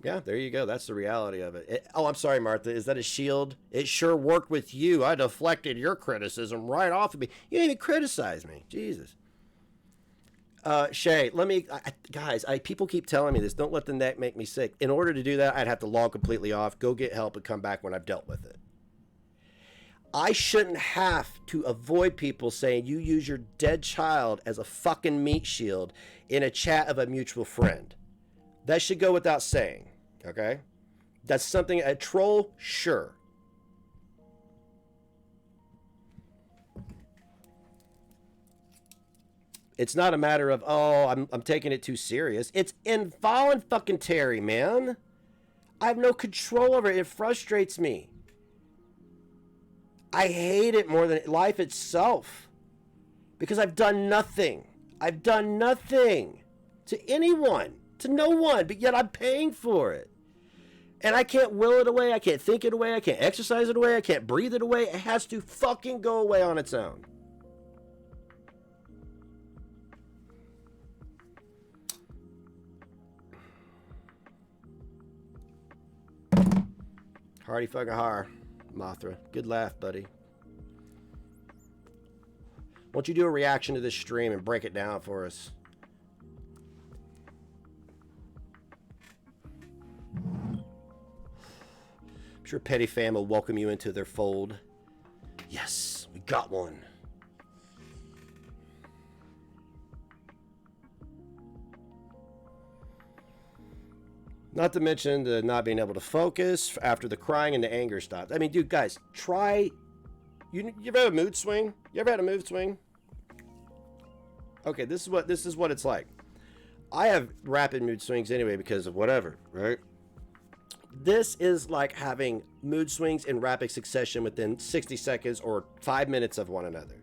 yeah, there you go. That's the reality of it. Oh, I'm sorry, Martha. Is that a shield? It sure worked with you. I deflected your criticism right off of me. You didn't even criticize me. Jesus. Shay, let me, guys, people keep telling me this. Don't let the neck make me sick. In order to do that, I'd have to log completely off, go get help, and come back when I've dealt with it. I shouldn't have to avoid people saying you use your dead child as a fucking meat shield in a chat of a mutual friend. That should go without saying, okay? That's something, a troll, sure. It's not a matter of, oh, I'm taking it too serious. It's involuntary, man. I have no control over it. It frustrates me. I hate it more than life itself. Because I've done nothing. I've done nothing to anyone, to no one, but yet I'm paying for it. And I can't will it away. I can't think it away. I can't exercise it away. I can't breathe it away. It has to fucking go away on its own. Hardy fucking har, Mothra. Good laugh, buddy. Why don't you do a reaction to this stream and break it down for us? I'm sure Petty Fam will welcome you into their fold. Yes, we got one. Not to mention the not being able to focus after the crying and the anger stops. I mean, dude, guys, try. You ever had a mood swing? You ever had a mood swing? Okay, this is what it's like. I have rapid mood swings anyway because of whatever, right? This is like having mood swings in rapid succession within 60 seconds or 5 minutes of one another.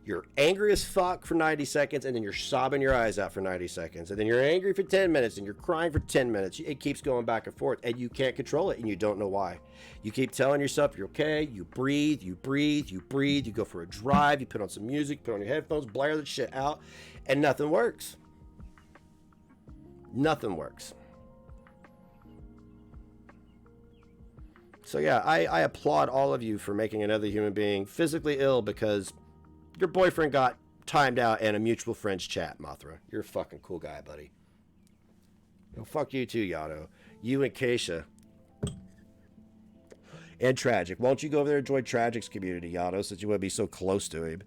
You're angry as fuck for 90 seconds, and then you're sobbing your eyes out for 90 seconds. And then you're angry for 10 minutes, and you're crying for 10 minutes. It keeps going back and forth, and you can't control it, and you don't know why. You keep telling yourself you're okay. You breathe, you breathe, you breathe. You go for a drive. You put on some music, put on your headphones, blare that shit out, and nothing works. Nothing works. So yeah, I applaud all of you for making another human being physically ill because your boyfriend got timed out in a mutual friend's chat, Mothra. You're a fucking cool guy, buddy. Well, fuck you too, Yato. You and Keisha. And Tragic. Why don't you go over there and join Tragic's community, Yato, since you want to be so close to him?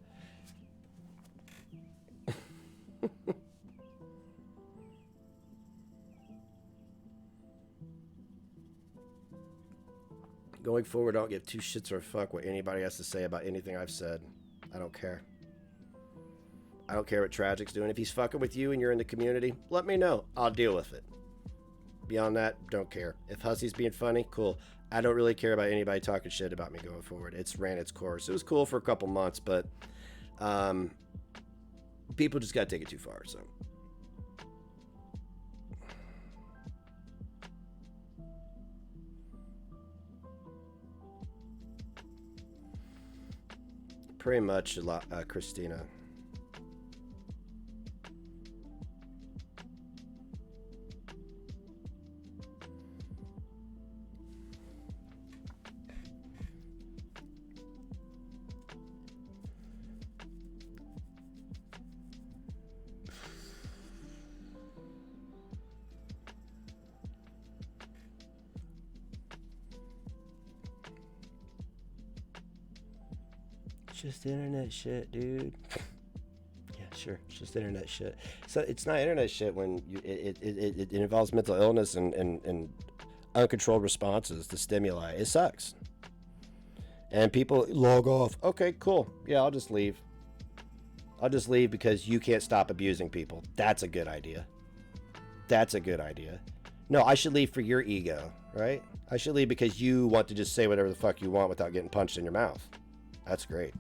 Going forward, I don't give two shits or a fuck what anybody has to say about anything I've said. I don't care. I don't care what Tragic's doing. If he's fucking with you and you're in the community, let me know. I'll deal with it. Beyond that, don't care. If Hussy's being funny, cool. I don't really care about anybody talking shit about me going forward. It's ran its course. It was cool for a couple months, but people just got to take it too far, so. Pretty much a lot, Christina. Just internet shit, dude. Yeah, sure. It's just internet shit. So it's not internet shit when it involves mental illness and uncontrolled responses to stimuli. It sucks. And people log off. Okay, cool. Yeah, I'll just leave. I'll just leave because you can't stop abusing people. That's a good idea. That's a good idea. No, I should leave for your ego, right? I should leave because you want to just say whatever the fuck you want without getting punched in your mouth. That's great.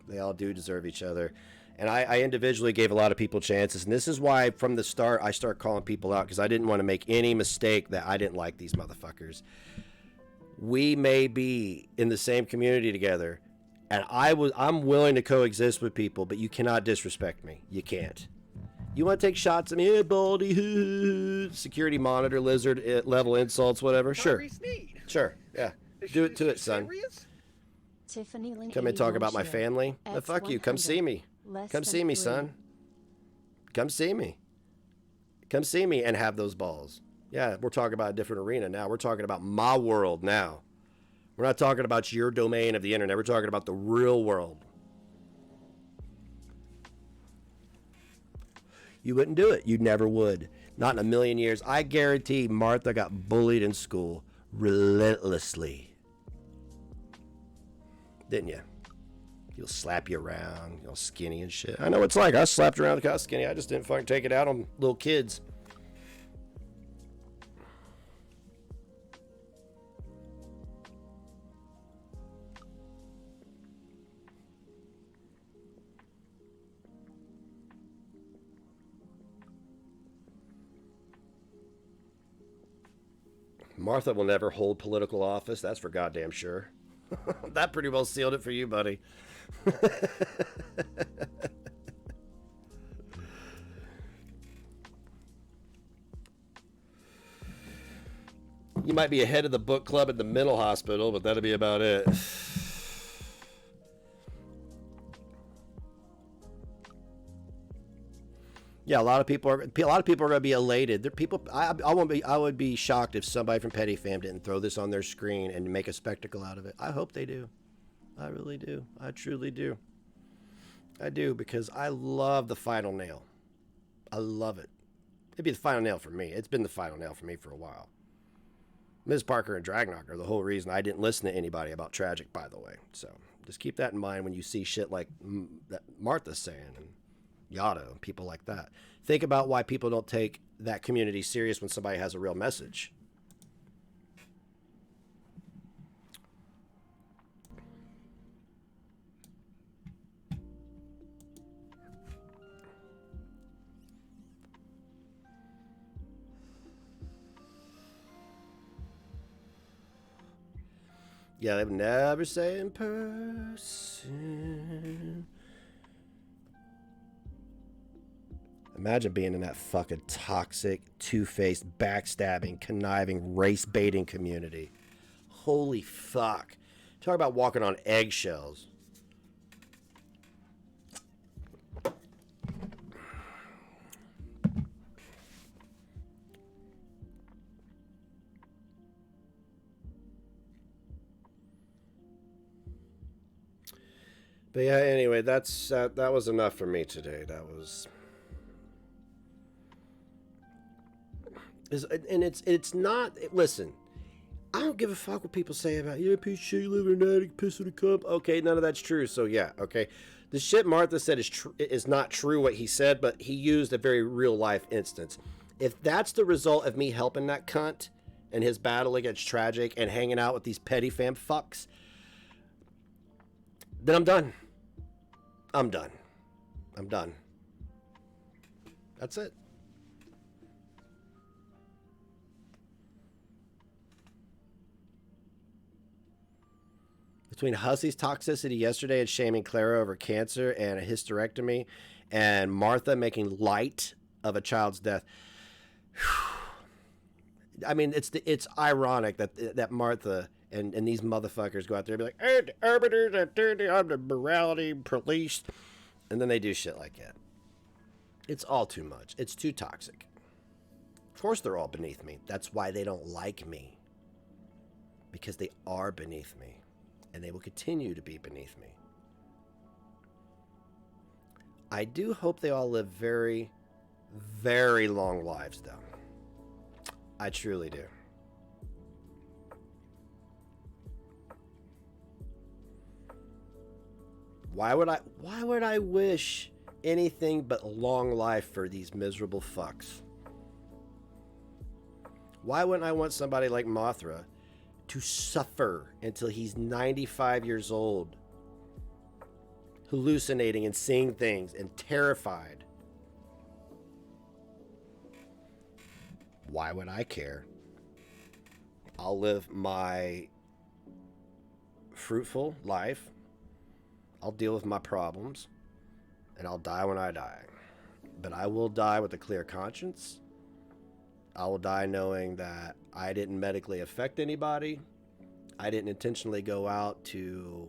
They all do deserve each other. And I individually gave a lot of people chances. And this is why from the start I start calling people out, because I didn't want to make any mistake that I didn't like these motherfuckers. We may be in the same community together, and I'm willing to coexist with people, but you cannot disrespect me. You can't. You want to take shots at me? Hey, baldy. Security monitor, lizard, level insults, whatever. Sure. Sure. Yeah. Do it to it, son. Tiffany Link Come and talk about my share. family. But fuck you. Come see me. Come see me, son. Come see me. Come see me and have those balls. Yeah, we're talking about a different arena now. We're talking about my world now. We're not talking about your domain of the internet. We're talking about the real world. You wouldn't do it. You never would. Not in a million years. I guarantee Martha got bullied in school relentlessly. Didn't you? He'll slap you around, you know, skinny and shit. I know what it's like. I slapped around and got skinny. I just didn't fucking take it out on little kids. Martha will never hold political office. That's for goddamn sure. That pretty well sealed it for you, buddy. You might be a head of the book club at the mental hospital, but that'll be about it. Yeah, a lot of people are going to be elated. There people I would be shocked if somebody from Petty Fam didn't throw this on their screen and make a spectacle out of it. I hope they do. I really do. I truly do. I do, because I love the final nail. I love it. It'd be the final nail for me. It's been the final nail for me for a while. Ms. Parker and Dragnock are the whole reason I didn't listen to anybody about Tragic, by the way. So just keep that in mind when you see shit like that Martha's saying and Yada and people like that. Think about why people don't take that community serious when somebody has a real message. Yeah, they would never say in person. Imagine being in that fucking toxic, two-faced, backstabbing, conniving, race-baiting community. Holy fuck. Talk about walking on eggshells. But yeah, anyway, that was enough for me today. That was... And it's not... Listen, I don't give a fuck what people say about, yeah, piece of shit, you live in an attic, piss in a cup. Okay, none of that's true, so yeah, okay. The shit Martha said is not true what he said, but he used a very real-life instance. If that's the result of me helping that cunt in his battle against Tragic and hanging out with these petty fam fucks, then I'm done. I'm done. I'm done. That's it. Between Hussy's toxicity yesterday and shaming Clara over cancer and a hysterectomy, and Martha making light of a child's death. I mean, it's ironic that Martha and these motherfuckers go out there and be like, hey, the arbiters are dirty, I'm the morality police. And then they do shit like that. It's all too much. It's too toxic. Of course they're all beneath me. That's why they don't like me. Because they are beneath me. And they will continue to be beneath me. I do hope they all live very, very long lives, though. I truly do. Why would I wish anything but long life for these miserable fucks? Why wouldn't I want somebody like Mothra to suffer until he's 95 years old, hallucinating and seeing things and terrified? Why would I care? I'll live my fruitful life. I'll deal with my problems, and I'll die when I die. But I will die with a clear conscience. I will die knowing that I didn't medically affect anybody. I didn't intentionally go out to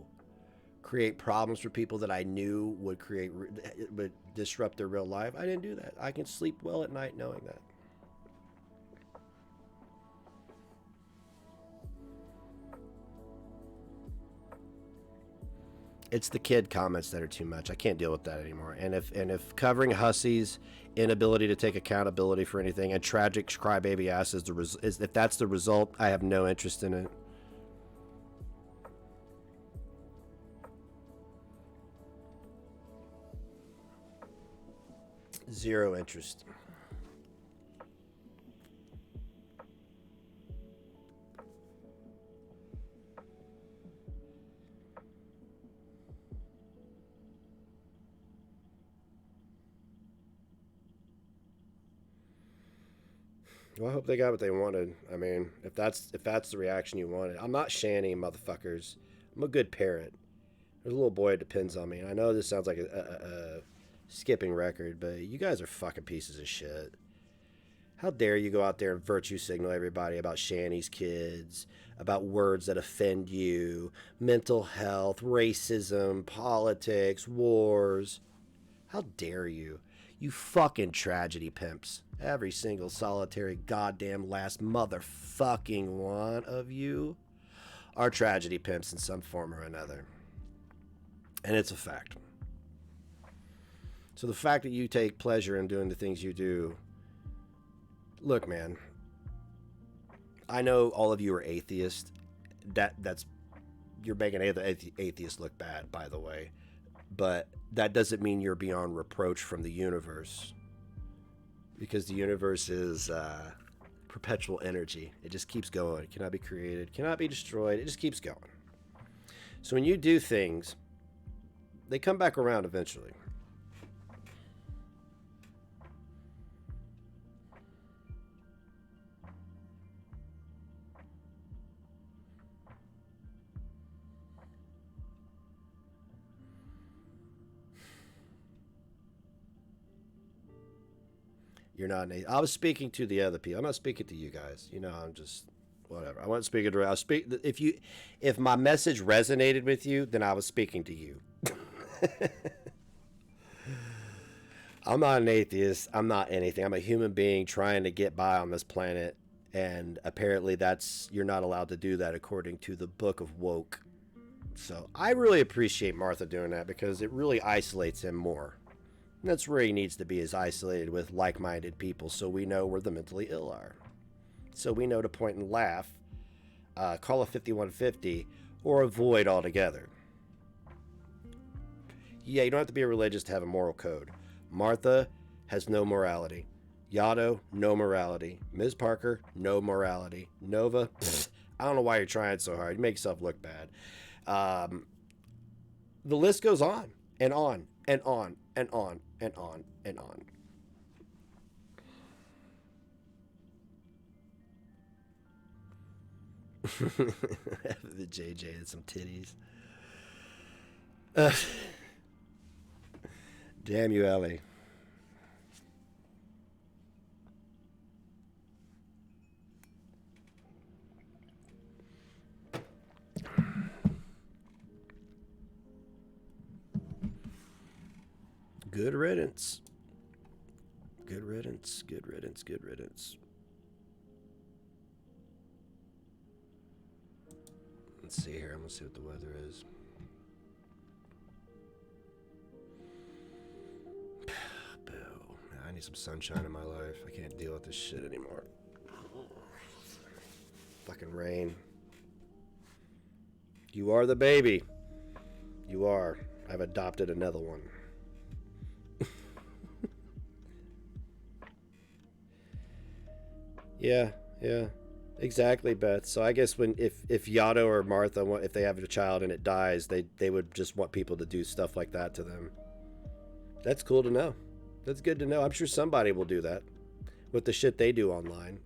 create problems for people that I knew would disrupt their real life. I didn't do that. I can sleep well at night knowing that. It's the kid comments that are too much. I can't deal with that anymore. And if covering hussies, inability to take accountability for anything, and tragic crybaby ass if that's the result, I have no interest in it. Zero interest. Well, I hope they got what they wanted. I mean, if that's the reaction you wanted. I'm not shanty, motherfuckers. I'm a good parent. There's a little boy that depends on me. And I know this sounds like a skipping record, but you guys are fucking pieces of shit. How dare you go out there and virtue signal everybody about shanty's kids, about words that offend you, mental health, racism, politics, wars. How dare you? You fucking tragedy pimps. Every single solitary goddamn last motherfucking one of you are tragedy pimps in some form or another. And it's a fact. So the fact that you take pleasure in doing the things you do, look, man, I know all of you are atheists. You're making atheists look bad, by the way. But that doesn't mean you're beyond reproach from the universe. Because the universe is perpetual energy. It just keeps going. It cannot be created, cannot be destroyed. It just keeps going. So when you do things, they come back around eventually. You're not an I was speaking to the other people. I'm not speaking to you guys. You know, I'm just whatever. I wasn't speaking to. I was speak. If my message resonated with you, then I was speaking to you. I'm not an atheist. I'm not anything. I'm a human being trying to get by on this planet, and apparently you're not allowed to do that according to the book of woke. So I really appreciate Martha doing that because it really isolates him more. That's where he needs to be, is isolated with like-minded people, so we know where the mentally ill are. So we know to point and laugh, call a 5150, or avoid altogether. Yeah, you don't have to be a religious to have a moral code. Martha has no morality. Yado, no morality. Ms. Parker, no morality. Nova, I don't know why you're trying so hard. You make yourself look bad. The list goes on and on and on and on and on and on. The JJ and some titties. Damn you, Ellie. Good riddance. Good riddance. Good riddance. Good riddance. Let's see here. I'm going to see what the weather is. Boo. I need some sunshine in my life. I can't deal with this shit anymore. Fucking rain. You are the baby. You are. I've adopted another one. Yeah, exactly, Beth. So I guess if Yado or Martha, if they have a child and it dies, they would just want people to do stuff like that to them. That's cool to know. That's good to know. I'm sure somebody will do that with the shit they do online.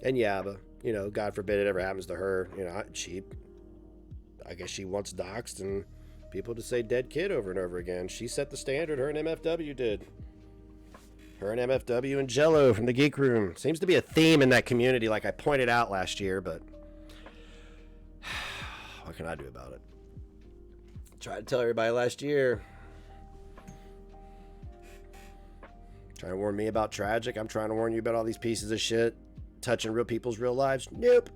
And yeah, but, you know, God forbid it ever happens to her. You know, I guess she wants doxxed and People just say dead kid over and over again. She set the standard. Her and MFW did. Her and MFW and Jello from the Geek Room. Seems to be a theme in that community, like I pointed out last year, but what can I do about it? Tried to tell everybody last year. Trying to warn me about Tragic. I'm trying to warn you about all these pieces of shit touching real people's real lives. Nope.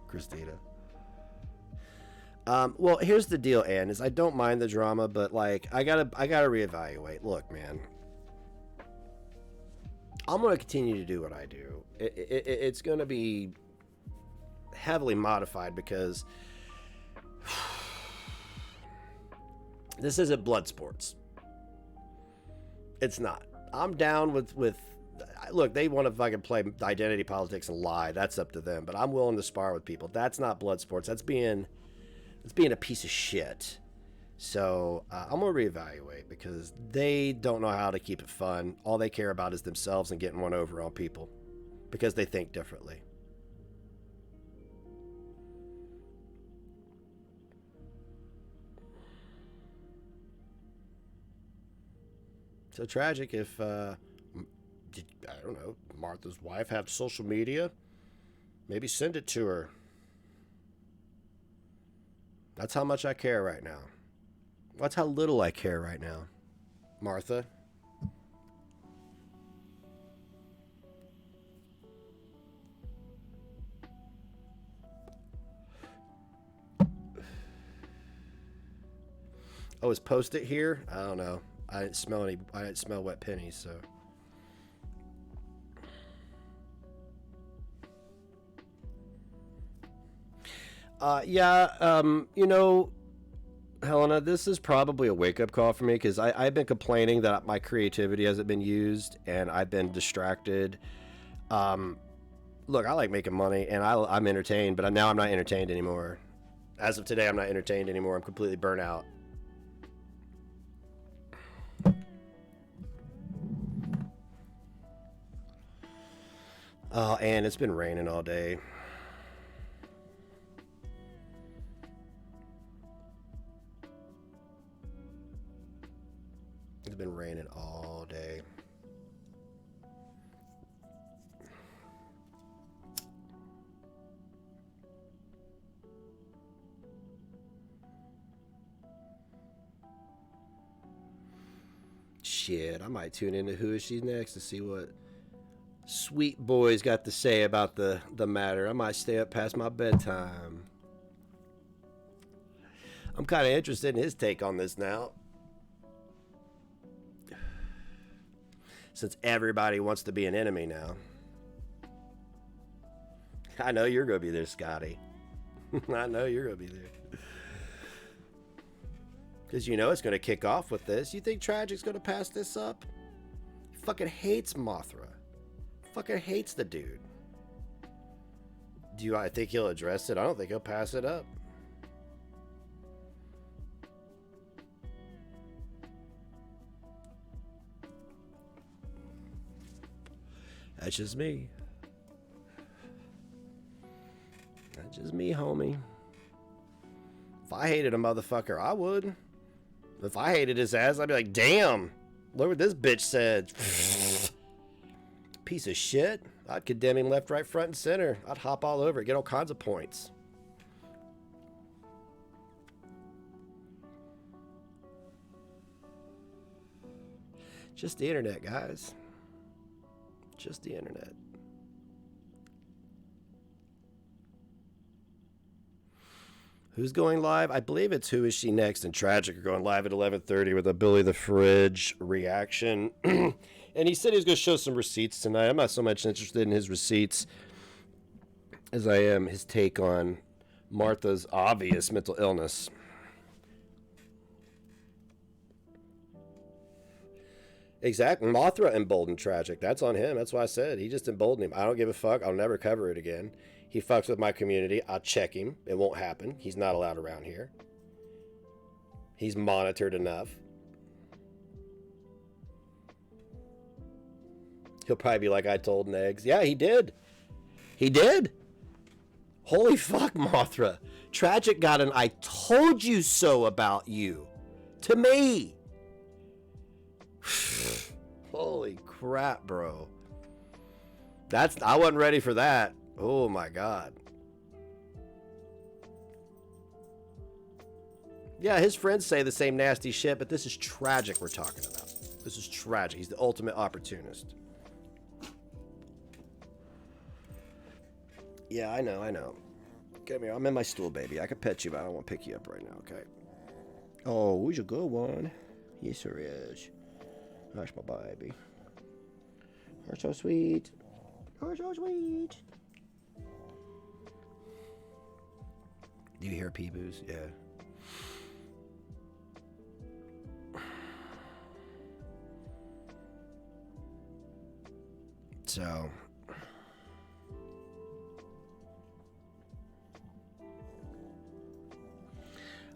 Christina. Well, here's the deal, Ann, is I don't mind the drama, but like I gotta reevaluate. Look, man, I'm gonna continue to do what I do. It's gonna be heavily modified because this isn't blood sports. It's not. I'm down with look, they want to fucking play identity politics and lie. That's up to them. But I'm willing to spar with people. That's not blood sports. That's being a piece of shit. So I'm gonna reevaluate because they don't know how to keep it fun. All they care about is themselves and getting one over on people because they think differently. So Tragic if I don't know, Martha's wife have social media? Maybe send it to her. That's how much I care right now. That's how little I care right now, Martha. Oh, is Post-it here? I don't know. I didn't smell wet pennies, so. You know, Helena, this is probably a wake-up call for me because I've been complaining that my creativity hasn't been used and I've been distracted. Look, I like making money and I'm entertained, but now I'm not entertained anymore. As of today, I'm not entertained anymore. I'm completely burnt out. Oh, and it's been raining all day. It's been raining all day. Shit, I might tune into Who Is She Next to see what Sweet Boy's got to say about the matter. I might stay up past my bedtime. I'm kind of interested in his take on this now. Since everybody wants to be an enemy now. I know you're going to be there, Scotty. I know you're going to be there. Because you know it's going to kick off with this. You think Tragic's going to pass this up? He fucking hates Mothra. Fucking hates the dude. I think he'll address it? I don't think he'll pass it up. That's just me. That's just me, homie. If I hated a motherfucker, I would. If I hated his ass, I'd be like, damn, look what this bitch said. Piece of shit. I'd condemn him left, right, front, and center. I'd hop all over it, get all kinds of points. Just the internet, guys. Just the internet. Who's going live? I believe it's Who Is She Next and Tragic are going live at 11:30 with a Billy the Fridge reaction. And he said he was going to show some receipts tonight. I'm not so much interested in his receipts as I am his take on Martha's obvious mental illness. Exactly. Mothra emboldened Tragic. That's on him. That's why I said he just emboldened him. I don't give a fuck. I'll never cover it again. He fucks with my community. I'll check him. It won't happen. He's not allowed around here. He's monitored enough. He'll probably be like, I told Negs. Yeah, he did. He did. Holy fuck, Mothra. Tragic got an I told you so about you. To me. Holy crap, bro. I wasn't ready for that. Oh my god. Yeah, his friends say the same nasty shit, but this is Tragic we're talking about. This is Tragic. He's the ultimate opportunist. Yeah, I know. Come here. I'm in my stool, baby. I can pet you, but I don't want to pick you up right now, okay? Oh, he's a good one. Yes, sir is. That's my baby. You're so sweet. You're so sweet. Do you hear pee-boos? Yeah. So...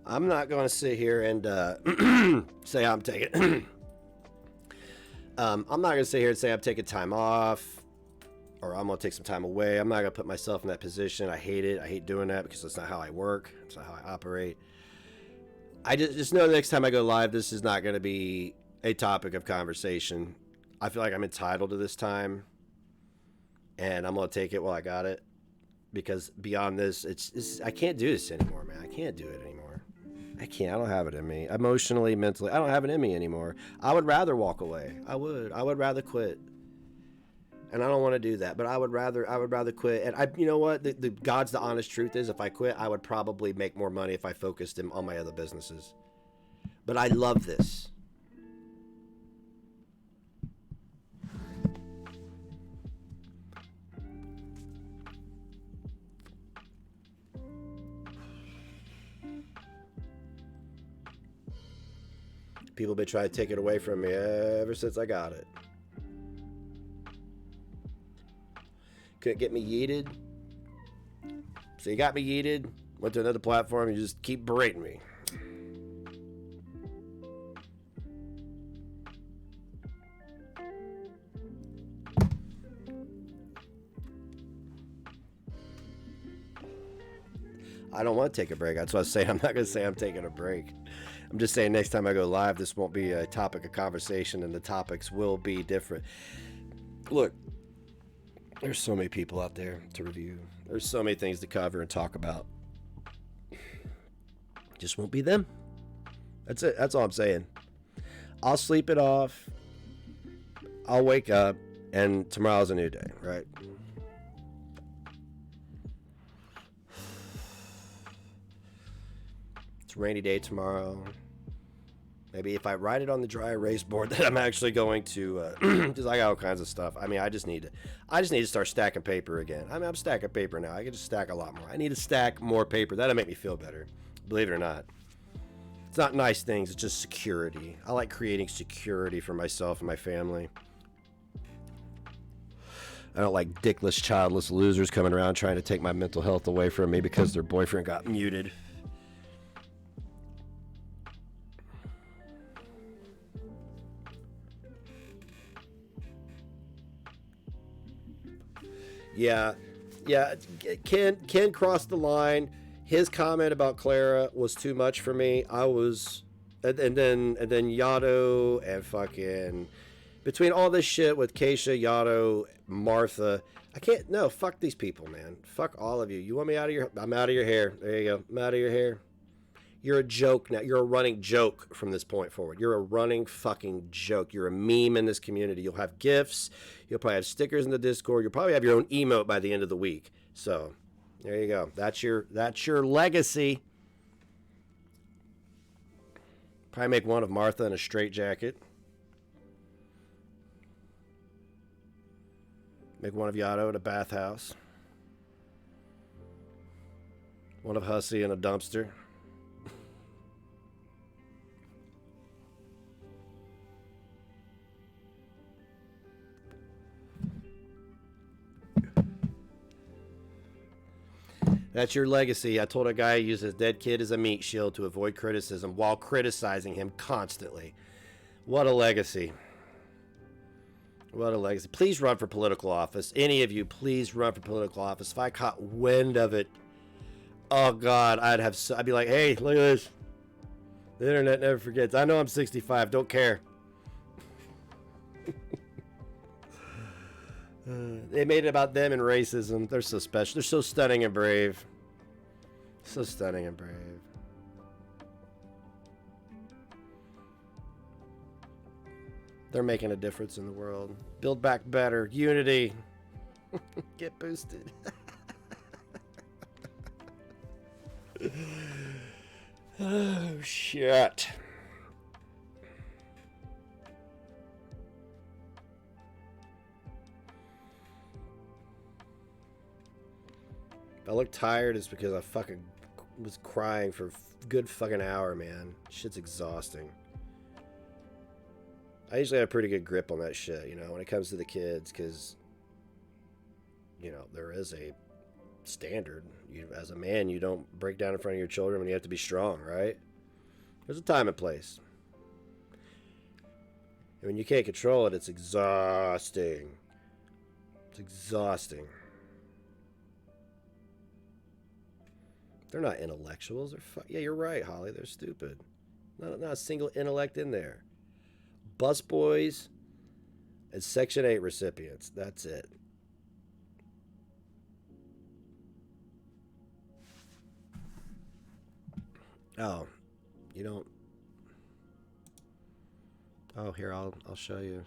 I'm not going to sit here and say I'm taking... I'm not going to sit here and say I'm taking time off or I'm going to take some time away. I'm not going to put myself in that position. I hate it. I hate doing that because that's not how I work. It's not how I operate. I just know the next time I go live, this is not going to be a topic of conversation. I feel like I'm entitled to this time and I'm going to take it while I got it because beyond this, it's I can't do this anymore, man. I can't do it anymore. I can't. I don't have it in me. Emotionally, mentally, I don't have it in me anymore. I would rather walk away. I would rather quit. And I don't want to do that, but I would rather quit. And you know what? The God's the honest truth is if I quit, I would probably make more money if I focused on my other businesses. But I love this. People have been trying to take it away from me ever since I got it. Couldn't get me yeeted. So you got me yeeted. Went to another platform. You just keep berating me. I don't want to take a break. That's what I was saying. I'm not going to say I'm taking a break. I'm just saying next time I go live, this won't be a topic of conversation and the topics will be different. Look, there's so many people out there to review. There's so many things to cover and talk about. Just won't be them. That's it. That's all I'm saying. I'll sleep it off. I'll wake up and tomorrow's a new day, right? It's a rainy day tomorrow. Maybe if I write it on the dry erase board that I'm actually going to, because I got all kinds of stuff. I mean, I just need to start stacking paper again. I mean, I'm stacking paper now. I can just stack a lot more. I need to stack more paper. That'll make me feel better. Believe it or not. It's not nice things. It's just security. I like creating security for myself and my family. I don't like dickless, childless losers coming around trying to take my mental health away from me because their boyfriend got muted. Yeah, Ken crossed the line. His comment about Clara was too much for me. And then Yato and fucking between all this shit with Keisha, Yato, Martha, fuck these people, man. Fuck all of you. You want me out of I'm out of your hair. There you go. I'm out of your hair. You're a joke now. You're a running joke from this point forward. You're a running fucking joke. You're a meme in this community. You'll have GIFs. You'll probably have stickers in the Discord. You'll probably have your own emote by the end of the week. So there you go. That's your legacy. Probably make one of Martha in a straitjacket. Make one of Yato in a bathhouse. One of Hussey in a dumpster. That's your legacy. I told a guy he used his dead kid as a meat shield to avoid criticism while criticizing him constantly. What a legacy. What a legacy. Please run for political office. Any of you, please run for political office. If I caught wind of it, oh God, I'd be like, hey, look at this. The internet never forgets. I know I'm 65. Don't care. They made it about them and racism. They're so special. They're so stunning and brave. So stunning and brave. They're making a difference in the world. Build back better. Unity. Get boosted. Oh, shit. If I look tired, it's because I fucking was crying for a good fucking hour, man. Shit's exhausting. I usually have a pretty good grip on that shit, you know, when it comes to the kids, because, you know, there is a standard. As a man, you don't break down in front of your children when you have to be strong, right? There's a time and place. And when you can't control it, it's exhausting. It's exhausting. They're not intellectuals. They're yeah, you're right, Holly. They're stupid. Not a single intellect in there. Busboys and Section 8 recipients. That's it. Oh, you don't. Oh, here, I'll show you.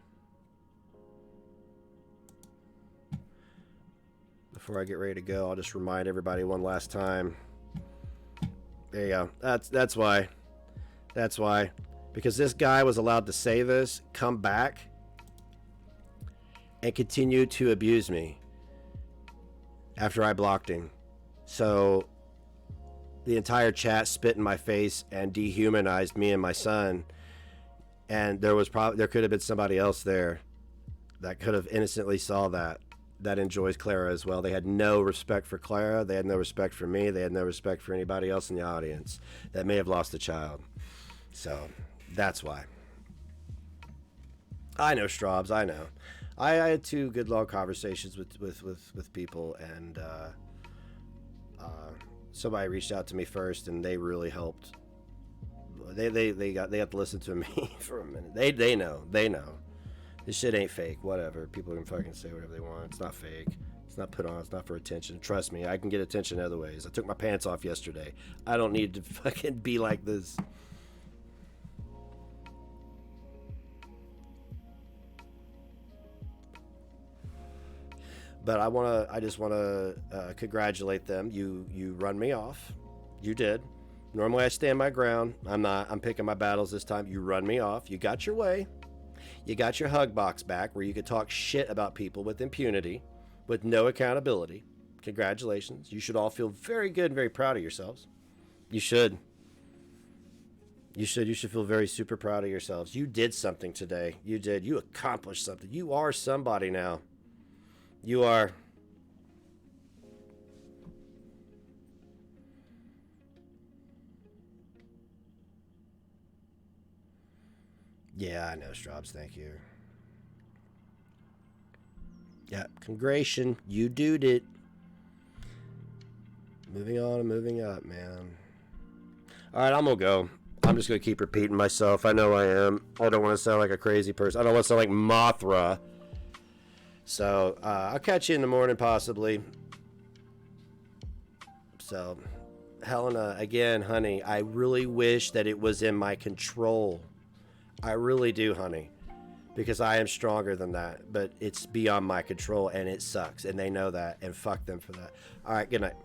Before I get ready to go, I'll just remind everybody one last time. There you go. That's why. That's why. Because this guy was allowed to say this, come back, and continue to abuse me after I blocked him. So the entire chat spit in my face and dehumanized me and my son. And there could have been somebody else there that could have innocently saw that enjoys Clara as well. They had no respect for Clara. They had no respect for me. They had no respect for anybody else in the audience that may have lost a child. So that's why. I know, Straubs. I know. I had 2 good long conversations with people, and somebody reached out to me first, and they really helped. They got to listen to me for a minute. They know. This shit ain't fake. Whatever. People can fucking say whatever they want. It's not fake. It's not put on. It's not for attention. Trust me, I can get attention other ways. I took my pants off yesterday. I don't need to fucking be like this. But I just want to congratulate them. You run me off. You did. Normally I stand my ground. I'm not. I'm picking my battles this time. You run me off. You got your way. You got your hug box back where you could talk shit about people with impunity, with no accountability. Congratulations. You should all feel very good and very proud of yourselves. You should. You should feel very super proud of yourselves. You did something today. You did. You accomplished something. You are somebody now. You are. Yeah, I know, Straubs. Thank you. Yeah, congratulations. You did it. Moving on and moving up, man. All right, I'm going to go. I'm just going to keep repeating myself. I know I am. I don't want to sound like a crazy person. I don't want to sound like Mothra. So, I'll catch you in the morning, possibly. So, Helena, again, honey, I really wish that it was in my control. I really do, honey. Because I am stronger than that. But it's beyond my control, and it sucks. And they know that, and fuck them for that. All right, good night.